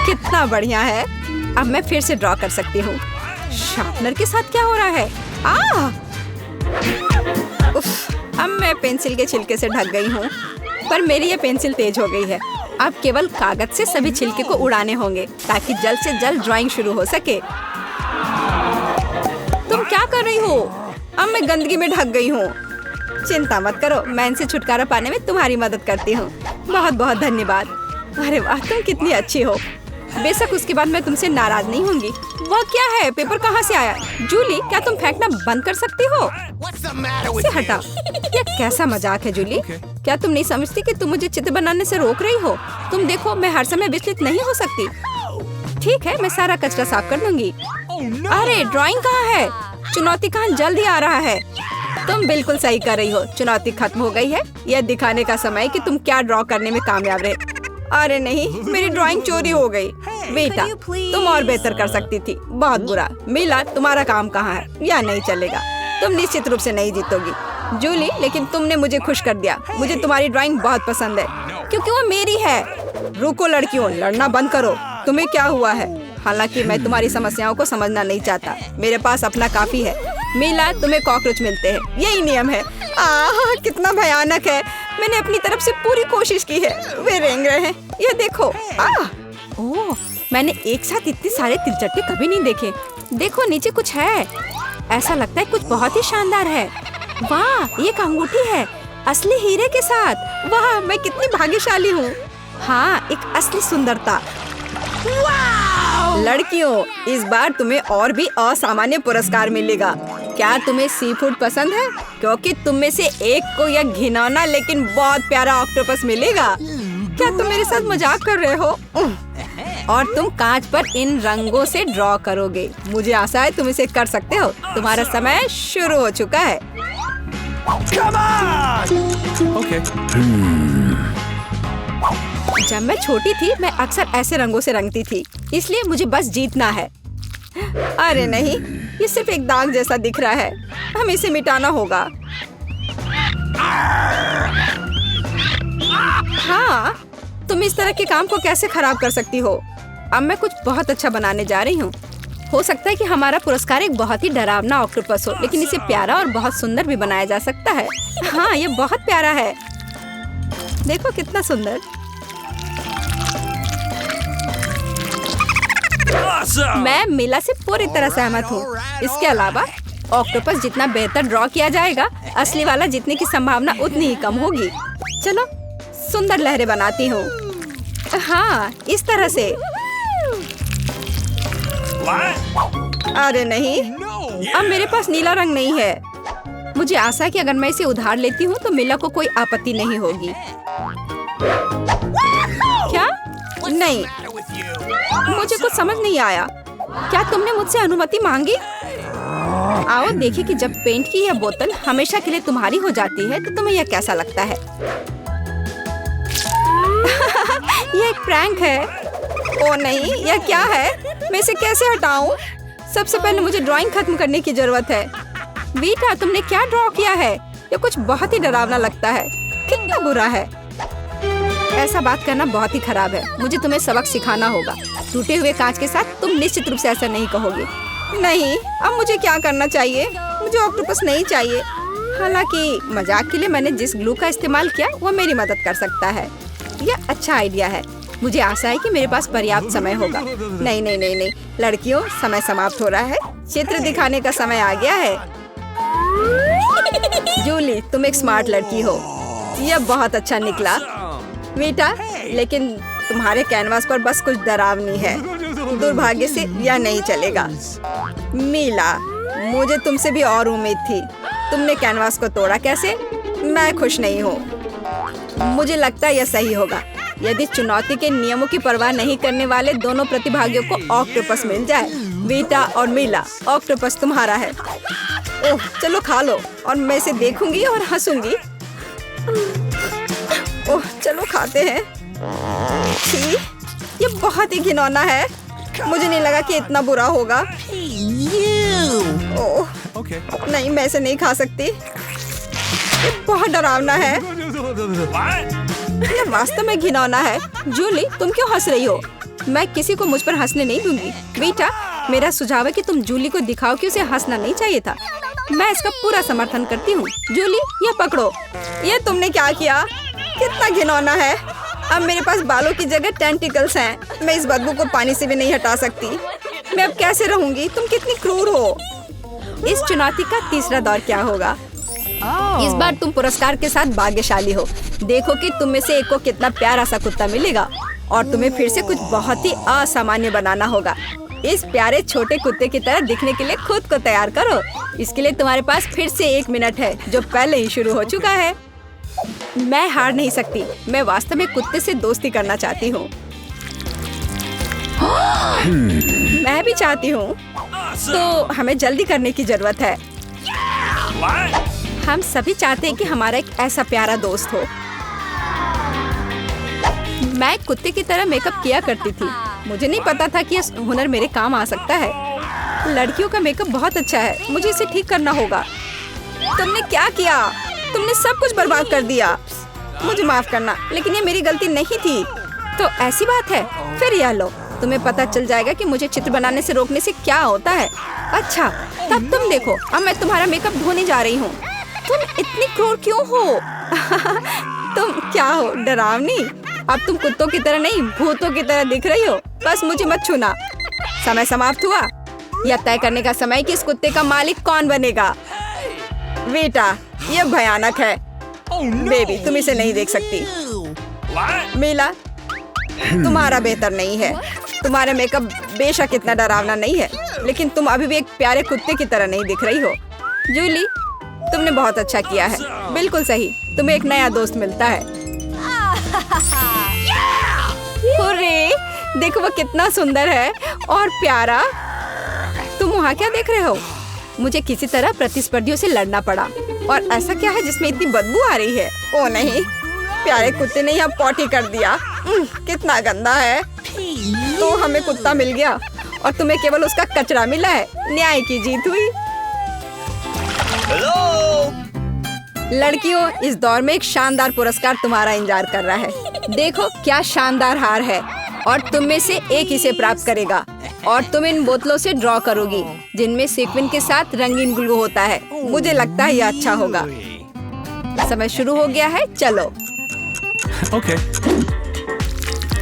A: कितना बढ़िया है। अब मैं फिर से ड्रॉ कर सकती हूँ। शार्पनर के साथ क्या हो रहा है? उफ, अब मैं पेंसिल के छिलके से ढक गई हूँ, पर मेरी ये पेंसिल तेज हो गई है। अब केवल कागज से सभी छिलके को उड़ाने होंगे, ताकि जल्द से जल्द ड्राइंग शुरू हो सके। तुम क्या कर रही हो? अब मैं गंदगी में ढक गई हूँ। चिंता मत करो, मैं इनसे छुटकारा पाने में तुम्हारी मदद करती हूँ। बहुत बहुत धन्यवाद। अरे वाह, तुम कितनी अच्छी हो। बेशक उसके बाद मैं तुमसे नाराज नहीं होंगी। वह क्या है? पेपर कहाँ से आया? जूली, क्या तुम फेंकना बंद कर सकती हो? इसे हटाओ। यह कैसा मजाक है जूली? क्या तुम नहीं समझती कि तुम मुझे चित्र बनाने से रोक रही हो? तुम देखो, मैं हर समय विचलित नहीं हो सकती। ठीक है, मैं सारा कचरा साफ कर दूंगी। अरे ड्राइंग कहाँ है? चुनौती कहाँ जल्दी आ रहा है। तुम बिल्कुल सही कर रही हो। चुनौती खत्म हो गई है। यह दिखाने का समय कि तुम क्या ड्रॉ करने में कामयाब रहे। अरे नहीं, मेरी ड्राइंग चोरी हो गई। बेटा, तुम और बेहतर कर सकती थी। बहुत बुरा। मीला, तुम्हारा काम कहाँ है? यह नहीं चलेगा। तुम निश्चित रूप से नहीं जीतोगी। जूली, लेकिन तुमने मुझे खुश कर दिया। मुझे तुम्हारी ड्राइंग बहुत पसंद है, क्योंकि वो मेरी है। रुको लड़कियों, लड़ना बंद करो। तुम्हें क्या हुआ है? हालांकि मैं तुम्हारी समस्याओं को समझना नहीं चाहता। मेरे पास अपना काफी है। मीला, तुम्हें कॉकरोच मिलते हैं, यही नियम है। कितना भयानक है। मैंने अपनी तरफ से पूरी कोशिश की है। वे रेंग रहे हैं। ये देखो। ओह, मैंने एक साथ इतने सारे तिलचट्टे कभी नहीं देखे। देखो, नीचे कुछ है। ऐसा लगता है कुछ बहुत ही शानदार है। वाह, ये एक अंगूठी है, असली हीरे के साथ। वाह, मैं कितनी भाग्यशाली हूँ। हाँ, एक असली सुंदरता। लड़कियों, इस बार तुम्हें और भी असामान्य पुरस्कार मिलेगा। क्या तुम्हें सी फूड पसंद है? क्योंकि तुम में से एक को यह घिनौना लेकिन बहुत प्यारा ऑक्टोपस मिलेगा। क्या तुम मेरे साथ मजाक कर रहे हो? और तुम कांच पर इन रंगों से ड्रॉ करोगे। मुझे आशा है तुम इसे कर सकते हो। तुम्हारा समय शुरू हो चुका है।
B: Come on! Okay.
A: जब मैं छोटी थी, मैं अक्सर ऐसे रंगों से रंगती थी, इसलिए मुझे बस जीतना है। अरे नहीं, ये सिर्फ एक दाग जैसा दिख रहा है। हमें इसे मिटाना होगा। हाँ, तुम इस तरह के काम को कैसे खराब कर सकती हो? अब मैं कुछ बहुत अच्छा बनाने जा रही हूँ। हो सकता है कि हमारा पुरस्कार एक बहुत ही डरावना ऑक्टोपस हो, लेकिन इसे प्यारा और बहुत सुंदर भी बनाया जा सकता है। हाँ, ये बहुत प्यारा है। देखो कितना सुंदर।
B: Awesome.
A: मैं मीला से पूरी तरह सहमत हूँ। इसके अलावा ऑक्टोपस जितना बेहतर ड्रॉ किया जाएगा, असली वाला जीतने की संभावना उतनी ही कम होगी। चलो सुंदर लहरें बनाती हूँ। हाँ, इस तरह से।
B: What?
A: अरे नहीं,
B: No.
A: अब मेरे पास नीला रंग नहीं है। मुझे आशा है कि अगर मैं इसे उधार लेती हूँ तो मीला को कोई आपत्ति नहीं होगी। क्या? नहीं, मुझे कुछ समझ नहीं आया। क्या तुमने मुझसे अनुमति मांगी? आओ देखिए कि जब पेंट की यह बोतल हमेशा के लिए तुम्हारी हो जाती है तो तुम्हें यह कैसा लगता है। यह एक प्रैंक है। ओ नहीं, यह क्या है? मैं इसे कैसे हटाऊं? सबसे पहले मुझे ड्राइंग खत्म करने की जरूरत है। बीटा, तुमने क्या ड्रॉ किया है? यह कुछ बहुत ही डरावना लगता है। कितना बुरा है। ऐसा बात करना बहुत ही खराब है। मुझे तुम्हें सबक सिखाना होगा। टूटे हुए कांच के साथ तुम निश्चित रूप से ऐसा नहीं कहोगे। नहीं, अब मुझे क्या करना चाहिए? मुझे ऑक्टोपस नहीं चाहिए। हालांकि मजाक के लिए मैंने जिस ग्लू का इस्तेमाल किया वो मेरी मदद कर सकता है। यह अच्छा आइडिया है। मुझे आशा है कि मेरे पास पर्याप्त समय होगा। नहीं नहीं नहीं नहीं, लड़कियों, समय समाप्त हो रहा है। चित्र दिखाने का समय आ गया है। जूली, तुम एक स्मार्ट लड़की हो। यह बहुत अच्छा निकला बेटा, लेकिन तुम्हारे कैनवास पर बस कुछ डरावनी है। दुर्भाग्य से यह नहीं चलेगा। मीला, मुझे तुमसे भी और उम्मीद थी। तुमने कैनवास को तोड़ा कैसे? मैं खुश नहीं हूँ। मुझे लगता है यह सही होगा यदि चुनौती के नियमों की परवाह नहीं करने वाले दोनों प्रतिभागियों को ऑक्टोपस मिल जाए। बीटा और मीला, ऑक्टोपस तुम्हारा है। ओह, चलो खा लो और मैं इसे देखूंगी और हंसूंगी। ओह, चलो खाते हैं। छी, ये बहुत ही घिनौना है। मुझे नहीं लगा कि इतना बुरा होगा। ओह,
B: Okay.
A: नहीं, मैं इसे नहीं खा सकती। ये बहुत डरावना है।
B: What?
A: ये वास्तव में घिनौना है। जूली, तुम क्यों हंस रही हो? मैं किसी को मुझ पर हंसने नहीं दूंगी। बेटा, मेरा सुझाव है कि तुम जूली को दिखाओ कि उसे हंसना नहीं चाहिए था। मैं इसका पूरा समर्थन करती हूँ। जूली, ये पकड़ो। ये तुमने क्या किया? कितना घिनौना है। अब मेरे पास बालों की जगह टेंटिकल्स हैं। मैं इस बदबू को पानी से भी नहीं हटा सकती। मैं अब कैसे रहूंगी? तुम कितनी क्रूर हो। इस चुनौती का तीसरा दौर क्या होगा? इस बार तुम पुरस्कार के साथ भाग्यशाली हो। देखो कि तुम में से एक को कितना प्यारा सा कुत्ता मिलेगा और तुम्हें फिर से कुछ बहुत ही असामान्य बनाना होगा। इस प्यारे छोटे कुत्ते की तरह दिखने के लिए खुद को तैयार करो। इसके लिए तुम्हारे पास फिर से 1 मिनट है, जो पहले ही शुरू हो चुका है। मैं हार नहीं सकती। मैं वास्तव में कुत्ते से दोस्ती करना चाहती हूँ। मैं भी चाहती हूँ। तो हमें जल्दी करने की जरूरत है।
B: What?
A: हम सभी चाहते हैं कि हमारा एक ऐसा प्यारा दोस्त हो। मैं कुत्ते की तरह मेकअप किया करती थी। मुझे नहीं पता था कि यह हुनर मेरे काम आ सकता है। लड़कियों का मेकअप बहुत अच्छा है। मुझे इसे ठीक करना होगा। तुमने क्या किया? तुमने सब कुछ बर्बाद कर दिया। मुझे माफ करना, लेकिन ये मेरी गलती नहीं थी। तो ऐसी बात है, फिर यह लो। तुम्हें पता चल जाएगा कि मुझे चित्र बनाने से रोकने से क्या होता है। अच्छा, तब तुम देखो। अब मैं तुम्हारा मेकअप धोने जा रही हूँ। तुम इतनी क्रूर क्यों हो? तुम क्या हो, डरावनी? अब तुम कुत्तों की तरह नहीं, भूतों की तरह दिख रही हो। बस मुझे मत छूना। समय समाप्त हुआ। यह तय करने का समय कि इस कुत्ते का मालिक कौन बनेगा। बेटा, यह भयानक है। बेबी, तुम इसे नहीं देख सकती।
B: What?
A: मीला, तुम्हारा बेहतर नहीं है। तुम्हारा मेकअप बेशक इतना डरावना नहीं है, लेकिन तुम अभी भी एक प्यारे कुत्ते की तरह नहीं दिख रही हो। जूली, तुमने बहुत अच्छा किया है। बिल्कुल सही, तुम्हें एक नया दोस्त मिलता है। हुर्रे, देखो वो कितना सुंदर है और प्यारा। तुम वहाँ क्या देख रहे हो? मुझे किसी तरह प्रतिस्पर्धियों से लड़ना पड़ा। और ऐसा क्या है जिसमें इतनी बदबू आ रही है? ओ नहीं, प्यारे कुत्ते ने यहाँ पॉटी कर दिया। कितना गंदा है। तो हमें कुत्ता मिल गया और तुम्हें केवल उसका कचरा मिला है। न्याय की जीत हुई। लड़कियों, इस दौर में एक शानदार पुरस्कार तुम्हारा इंतजार कर रहा है। देखो क्या शानदार हार है और तुम में से एक इसे प्राप्त करेगा। और तुम इन बोतलों से ड्रॉ करोगी जिनमें सीक्वेंस के साथ रंगीन ग्लू होता है। मुझे लगता है यह अच्छा होगा। समय शुरू हो गया है, चलो।
B: Okay.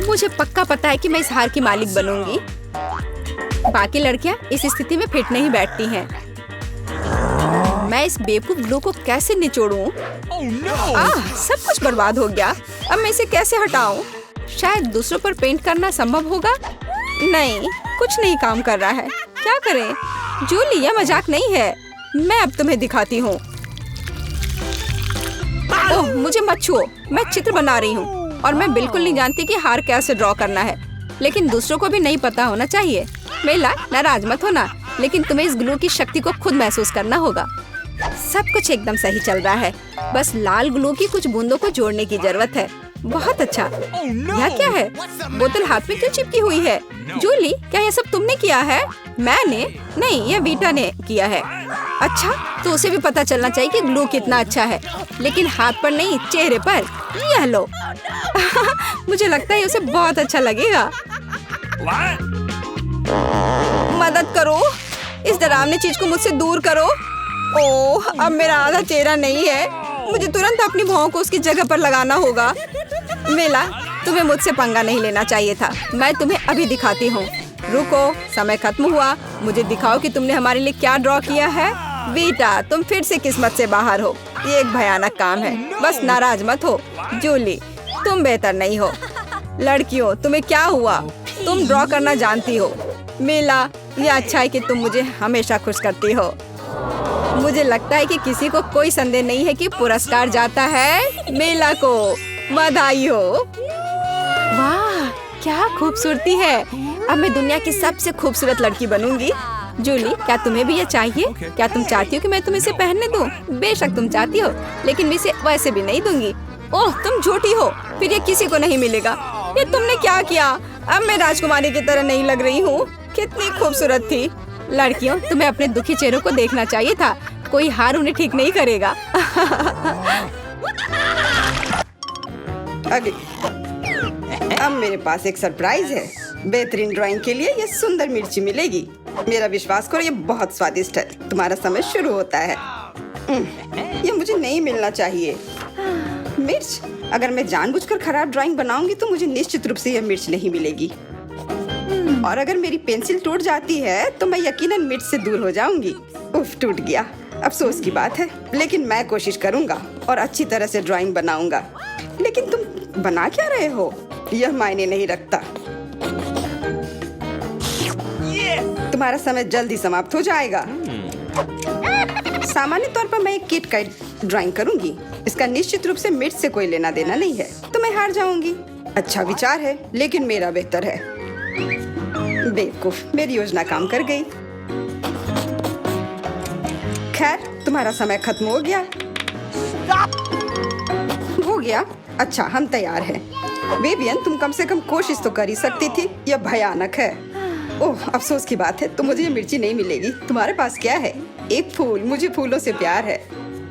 A: मुझे पक्का पता है कि मैं इस हार की मालिक बनूंगी। बाकी लड़कियां इस स्थिति में फिट नहीं बैठती हैं। मैं इस बेवकूफ ग्लू को कैसे निचोड़ूं? सब कुछ बर्बाद हो गया। अब मैं इसे कैसे हटाऊं? शायद दूसरों पर पेंट करना संभव होगा। नहीं, कुछ नहीं काम कर रहा है। क्या करें? जूली, यह मजाक नहीं है। मैं अब तुम्हें दिखाती हूँ। ओह, मुझे मत छुओ। मैं चित्र बना रही हूँ और मैं बिल्कुल नहीं जानती कि हार कैसे ड्रॉ करना है। लेकिन दूसरों को भी नहीं पता होना चाहिए। मेला, नाराज मत होना, लेकिन तुम्हें इस ग्लू की शक्ति को खुद महसूस करना होगा। सब कुछ एकदम सही चल रहा है। बस लाल ग्लू की कुछ बूंदों को जोड़ने की जरूरत है। बहुत अच्छा। यह क्या है? बोतल हाथ में क्यों चिपकी हुई है? जूली, क्या यह सब तुमने किया है? मैंने नहीं, यह वीटा ने किया है। अच्छा, तो उसे भी पता चलना चाहिए कि ग्लू कितना अच्छा है, लेकिन हाथ पर नहीं, चेहरे पर। यह लो। मुझे लगता है उसे बहुत अच्छा लगेगा। मदद करो, इस डरावनी चीज को मुझसे दूर करो। ओह, अब मेरा आधा चेहरा नहीं है। मुझे तुरंत अपनी भौं को उसकी जगह पर लगाना होगा। मेला, तुम्हें मुझसे पंगा नहीं लेना चाहिए था। मैं तुम्हें अभी दिखाती हूँ। रुको, समय खत्म हुआ। मुझे दिखाओ कि तुमने हमारे लिए क्या ड्रॉ किया है। वीटा, तुम फिर से किस्मत से बाहर हो। ये एक भयानक काम है। बस नाराज मत हो। जूली, तुम बेहतर नहीं हो। लड़कियों, तुम्हें क्या हुआ? तुम ड्रॉ करना जानती हो। मेला, ये अच्छा है कि तुम मुझे हमेशा खुश करती हो। मुझे लगता है कि किसी को कोई संदेह नहीं है कि पुरस्कार जाता है मेला को। बधाई हो। वाह, क्या खूबसूरती है। अब मैं दुनिया की सबसे खूबसूरत लड़की बनूंगी। जूली, क्या तुम्हें भी ये चाहिए? क्या तुम चाहती हो कि मैं तुम्हें इसे पहनने दूं? बेशक तुम चाहती हो, लेकिन मैं इसे वैसे भी नहीं दूंगी। ओह, तुम झूठी हो। फिर ये किसी को नहीं मिलेगा। ये तुमने क्या किया? अब मैं राजकुमारी की तरह नहीं लग रही हूँ। कितनी खूबसूरत थी। लड़कियों, तुम्हें अपने दुखी चेहरों को देखना चाहिए था। कोई हार उन्हें ठीक नहीं करेगा।
C: अभी अब मेरे पास एक सरप्राइज है। बेहतरीन ड्राइंग के लिए ये सुंदर मिर्ची मिलेगी। मेरा विश्वास करो, ये बहुत स्वादिष्ट है। तुम्हारा समय शुरू होता है। ये मुझे नहीं मिलना चाहिए। मिर्च, अगर मैं जानबूझकर खराब ड्राइंग बनाऊंगी तो मुझे निश्चित रूप से यह मिर्च नहीं मिलेगी। और अगर मेरी पेंसिल टूट जाती है तो मैं यकीनन मिर्च से दूर हो जाऊंगी। उफ, टूट गया। अफसोस की बात है, लेकिन मैं कोशिश करूंगा और अच्छी तरह से ड्राइंग बनाऊंगा। लेकिन तुम बना क्या रहे हो? यह मायने नहीं रखता। तुम्हारा समय जल्दी समाप्त हो जाएगा। सामान्य तौर पर मैं एक किट का ड्राइंग करूंगी। इसका निश्चित रूप से मिर्च से कोई लेना देना नहीं है, तो मैं हार जाऊंगी। अच्छा विचार है, लेकिन मेरा बेहतर है। बेवकूफ, मेरी योजना काम कर गई। खैर, तुम्हारा समय खत्म हो गया। हो गया? अच्छा, हम तैयार हैं। बेबियन, तुम कम से कम कोशिश तो कर ही सकती थी। यह भयानक है। ओह, अफसोस की बात है, तो मुझे ये मिर्ची नहीं मिलेगी। तुम्हारे पास क्या है? एक फूल। मुझे फूलों से प्यार है।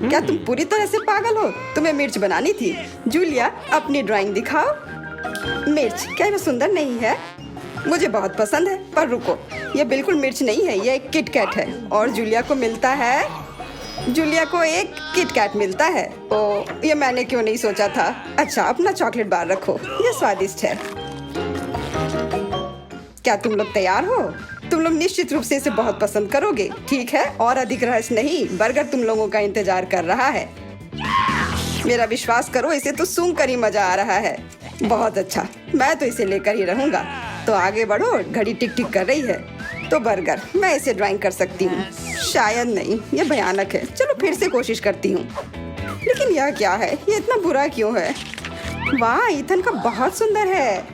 C: क्या तुम पूरी तरह से पागल हो? तुम्हें मिर्च बनानी थी। जूलिया, अपनी ड्राइंग दिखाओ। मिर्च, क्या यह सुंदर नहीं है? मुझे बहुत पसंद है, पर रुको, यह बिल्कुल मिर्च नहीं है। यह एक किटकैट है और जूलिया को मिलता है। जूलिया को एक किटकैट मिलता है। ओह, ये मैंने क्यों नहीं सोचा था। अच्छा, अपना चॉकलेट बार रखो, यह स्वादिष्ट है। क्या तुम लोग तैयार हो? तुम लोग निश्चित रूप से इसे बहुत पसंद करोगे, ठीक है? और अधिक रहस्य नहीं, बर्गर तुम लोगों का इंतजार कर रहा है। मेरा विश्वास करो, इसे तो सूंघ कर ही मजा आ रहा है। बहुत अच्छा, मैं तो इसे लेकर ही रहूंगा। तो आगे बढ़ो, घड़ी टिक टिक कर रही है। तो बर्गर, मैं इसे ड्राइंग कर सकती हूँ। शायद नहीं, यह भयानक है। चलो फिर से कोशिश करती हूँ। लेकिन यह क्या है? ये इतना बुरा क्यों है? वाह, ईथन का बहुत सुंदर है।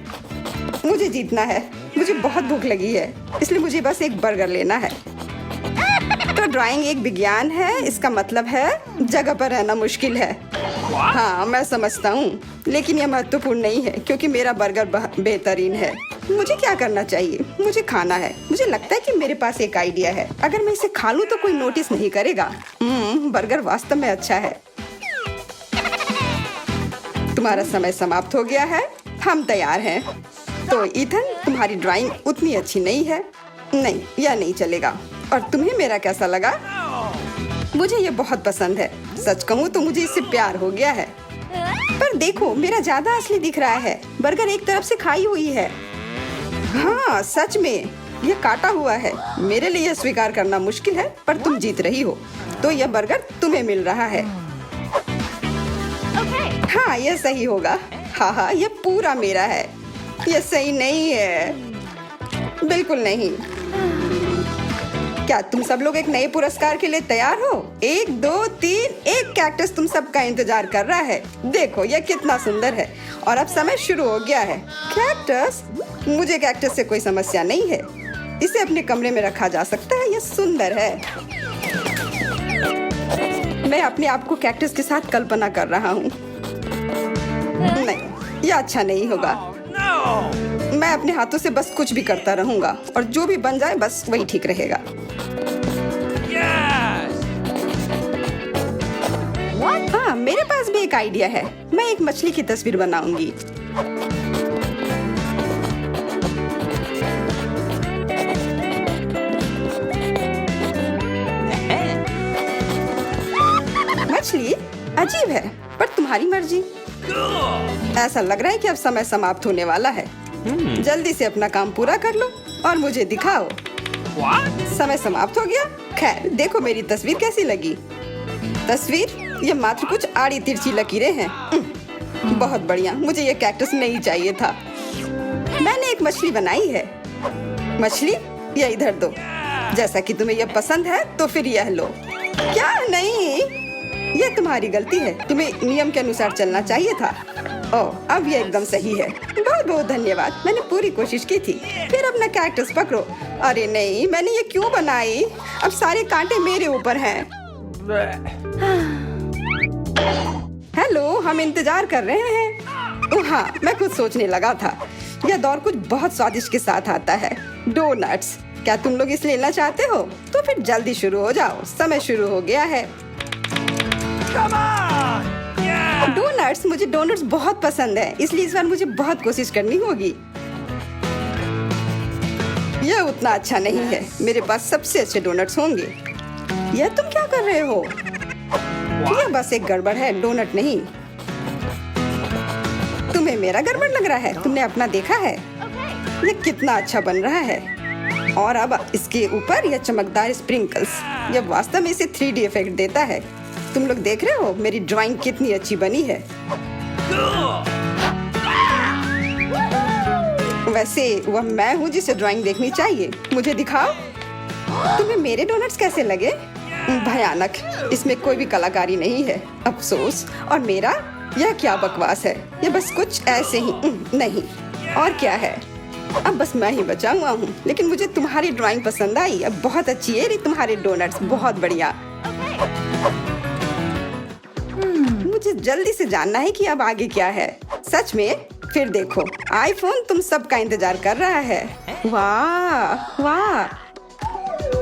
C: मुझे जीतना है। मुझे बहुत भूख लगी है, इसलिए मुझे बस एक बर्गर लेना है। तो ड्राइंग एक विज्ञान है, इसका मतलब है जगह पर रहना मुश्किल है। हाँ, मैं समझता हूँ, लेकिन यह महत्वपूर्ण नहीं है क्योंकि मेरा बर्गर बेहतरीन है। मुझे क्या करना चाहिए? मुझे खाना है। मुझे लगता है कि मेरे पास एक आइडिया है। अगर मैं इसे खा लूँ तो कोई नोटिस नहीं करेगा। बर्गर वास्तव में अच्छा है। तुम्हारा समय समाप्त हो गया है। हम तैयार हैं। तो ईथन, तुम्हारी ड्राइंग उतनी अच्छी नहीं है। नहीं, यह नहीं चलेगा। और तुम्हें मेरा कैसा लगा? मुझे ये बहुत पसंद है। सच कहूँ तो मुझे इससे प्यार हो गया है। पर देखो, मेरा ज्यादा असली दिख रहा है। बर्गर एक तरफ से खाई हुई है। हाँ, सच में। ये काटा हुआ है। मेरे लिए यह स्वीकार करना मुश्किल है, पर तुम जीत रही हो। तो यह बर्गर तुम्हें मिल रहा है। हाँ, यह सही होगा। हाँ, यह पूरा मेरा है। यह सही नहीं है, बिल्कुल नहीं। क्या तुम सब लोग एक नए पुरस्कार के लिए तैयार हो? 1 2 3, एक कैक्टस तुम सबका इंतजार कर रहा है। देखो यह कितना सुंदर है। और अब समय शुरू हो गया है। कैक्टस? मुझे कैक्टस से कोई समस्या नहीं है। इसे अपने कमरे में रखा जा सकता है। यह सुंदर है। मैं अपने आप को कैक्टस के साथ कल्पना कर रहा हूँ। नहीं, यह अच्छा नहीं होगा।
B: No!
C: मैं अपने हाथों से बस कुछ भी करता रहूंगा और जो भी बन जाए बस वही ठीक रहेगा।
B: Yes!
C: हाँ, मेरे पास भी एक आइडिया है। मैं एक मछली की तस्वीर बनाऊंगी। मछली अजीब है, पर तुम्हारी मर्जी।
B: Cool!
C: ऐसा लग रहा है कि अब समय समाप्त होने वाला है। जल्दी से अपना काम पूरा कर लो और मुझे दिखाओ।
B: What?
C: समय समाप्त हो गया। खैर, देखो मेरी तस्वीर कैसी लगी। तस्वीर? ये मात्र कुछ आड़ी तिरछी लकीरें हैं। बहुत बढ़िया। मुझे ये कैक्टस नहीं चाहिए था। मैंने एक मछली बनाई है। मछली? ये इधर दो। जैसा कि तुम्हें यह पसंद है तो फिर यह लो। क्या? नहीं, ये तुम्हारी गलती है। तुम्हें नियम के अनुसार चलना चाहिए था। ओह, अब ये एकदम सही है। बहुत बहुत धन्यवाद। मैंने पूरी कोशिश की थी। फिर अपना कैक्टस पकड़ो। अरे नहीं, मैंने ये क्यों बनाई? अब सारे कांटे मेरे ऊपर हैं। हेलो, हम इंतजार कर रहे हैं। ओह हाँ, मैं कुछ सोचने लगा था। यह दौर कुछ बहुत स्वादिष्ट के साथ आता है। डोनट्स। क्या तुम लोग इसे लेना चाहते हो? तो फिर जल्दी शुरू हो जाओ। समय शुरू हो गया है।
B: Come on! Yeah!
C: डोनट्स? मुझे डोनट्स बहुत पसंद है, इसलिए इस बार मुझे बहुत कोशिश करनी होगी। यह उतना अच्छा नहीं है। मेरे पास सबसे अच्छे डोनट्स होंगे। यह तुम क्या कर रहे हो? यह बस एक गड़बड़ है, डोनट नहीं। तुम्हें मेरा गड़बड़ लग रहा है? तुमने अपना देखा है? यह कितना अच्छा बन रहा है। और अब इसके ऊपर यह चमकदार स्प्रिंकल्स। यह वास्तव में इसे 3D इफेक्ट देता है। तुम लोग देख रहे हो मेरी ड्राइंग कितनी अच्छी बनी है।
B: Cool!
C: वैसे वह मैं हूँ जिसे ड्राइंग देखनी चाहिए। मुझे दिखाओ। तुम्हें मेरे डोनट्स कैसे लगे? भयानक। इसमें कोई भी कलाकारी नहीं है। अफसोस। और मेरा? यह क्या बकवास है। यह बस कुछ ऐसे ही नहीं। और क्या है? अब बस मैं ही बचा हुआ हूँ। लेकिन मुझे तुम्हारी ड्राइंग पसंद आई। अब बहुत अच्छी है तुम्हारे डोनट्स। बहुत बढ़िया। मुझे जल्दी से जानना है कि अब आगे क्या है। सच में? फिर देखो, आईफोन तुम सबका इंतजार कर रहा है। वाह वाह।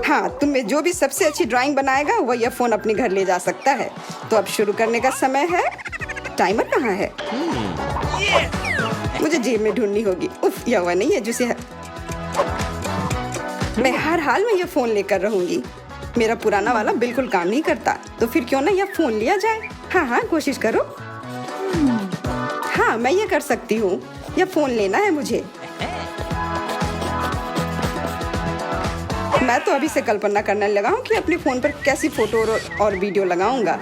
C: हाँ, तुम में जो भी सबसे अच्छी ड्राइंग बनाएगा वह यह फोन अपने घर ले जा सकता है। तो अब शुरू करने का समय है। टाइमर कहाँ है? मुझे जेब में ढूंढनी होगी। उफ, यह वह नहीं है जिसे मैं हर हाल में यह फोन लेकर रहूंगी। मेरा पुराना वाला बिल्कुल काम नहीं करता, तो फिर क्यों ना यह फोन लिया जाए। हाँ, कोशिश करो। हाँ, मैं ये कर सकती हूँ। यह फोन लेना है मुझे। मैं तो अभी से कल्पना करने लगा हूँ कि अपने फोन पर कैसी फोटो और वीडियो लगाऊंगा।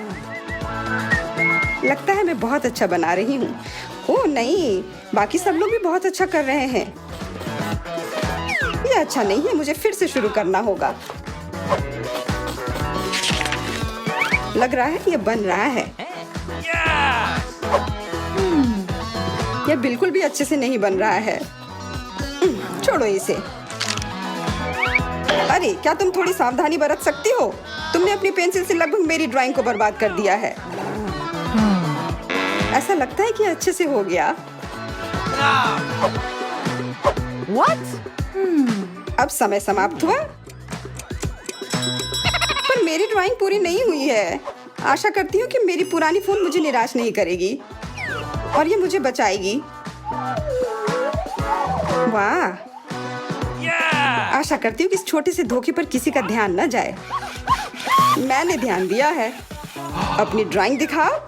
C: लगता है मैं बहुत अच्छा बना रही हूँ। ओह नहीं, बाकी सब लोग भी बहुत अच्छा कर रहे हैं। यह अच्छा नहीं है। मुझे फिर से शुरू करना होगा। लग रहा है यह बन रहा है। यह बिल्कुल भी अच्छे से नहीं बन रहा है। छोड़ो इसे। अरे, क्या तुम थोड़ी सावधानी बरत सकती हो? तुमने अपनी पेंसिल से लगभग मेरी ड्राइंग को बर्बाद कर दिया है। ऐसा लगता है कि अच्छे से हो गया।
A: What?
C: अब समय समाप्त हुआ। पर मेरी ड्राइंग पूरी नहीं हुई है। आशा करती हूँ कि मेरी पुरानी फोन मुझे निराश नहीं करेगी और ये मुझे बचाएगी। वाह। आशा करती हूँ कि इस छोटे से धोखे पर किसी का ध्यान न जाए। मैंने ध्यान दिया है। अपनी ड्राइंग दिखाओ।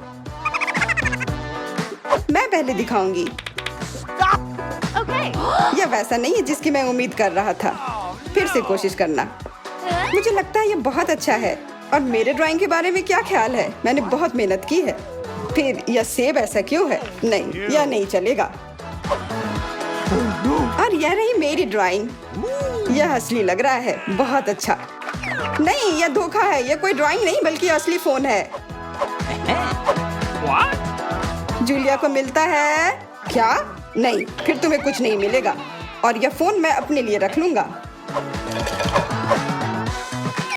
C: मैं पहले दिखाऊंगी। यह वैसा नहीं है जिसकी मैं उम्मीद कर रहा था। से कोशिश करना। मुझे लगता है ये बहुत अच्छा है। और मेरे ड्राइंग के बारे में क्या ख्याल है? मैंने बहुत मेहनत की है। फिर यह सेब ऐसा क्यों है? नहीं, यह नहीं चलेगा। और यह रही मेरी ड्राइंग। यह असली लग रहा है, बहुत अच्छा। नहीं, यह धोखा है। यह कोई ड्राइंग नहीं बल्कि असली फोन है।
B: What?
C: जूलिया को मिलता है क्या? नहीं, फिर तुम्हें कुछ नहीं मिलेगा। और यह फोन मैं अपने लिए रख लूंगा।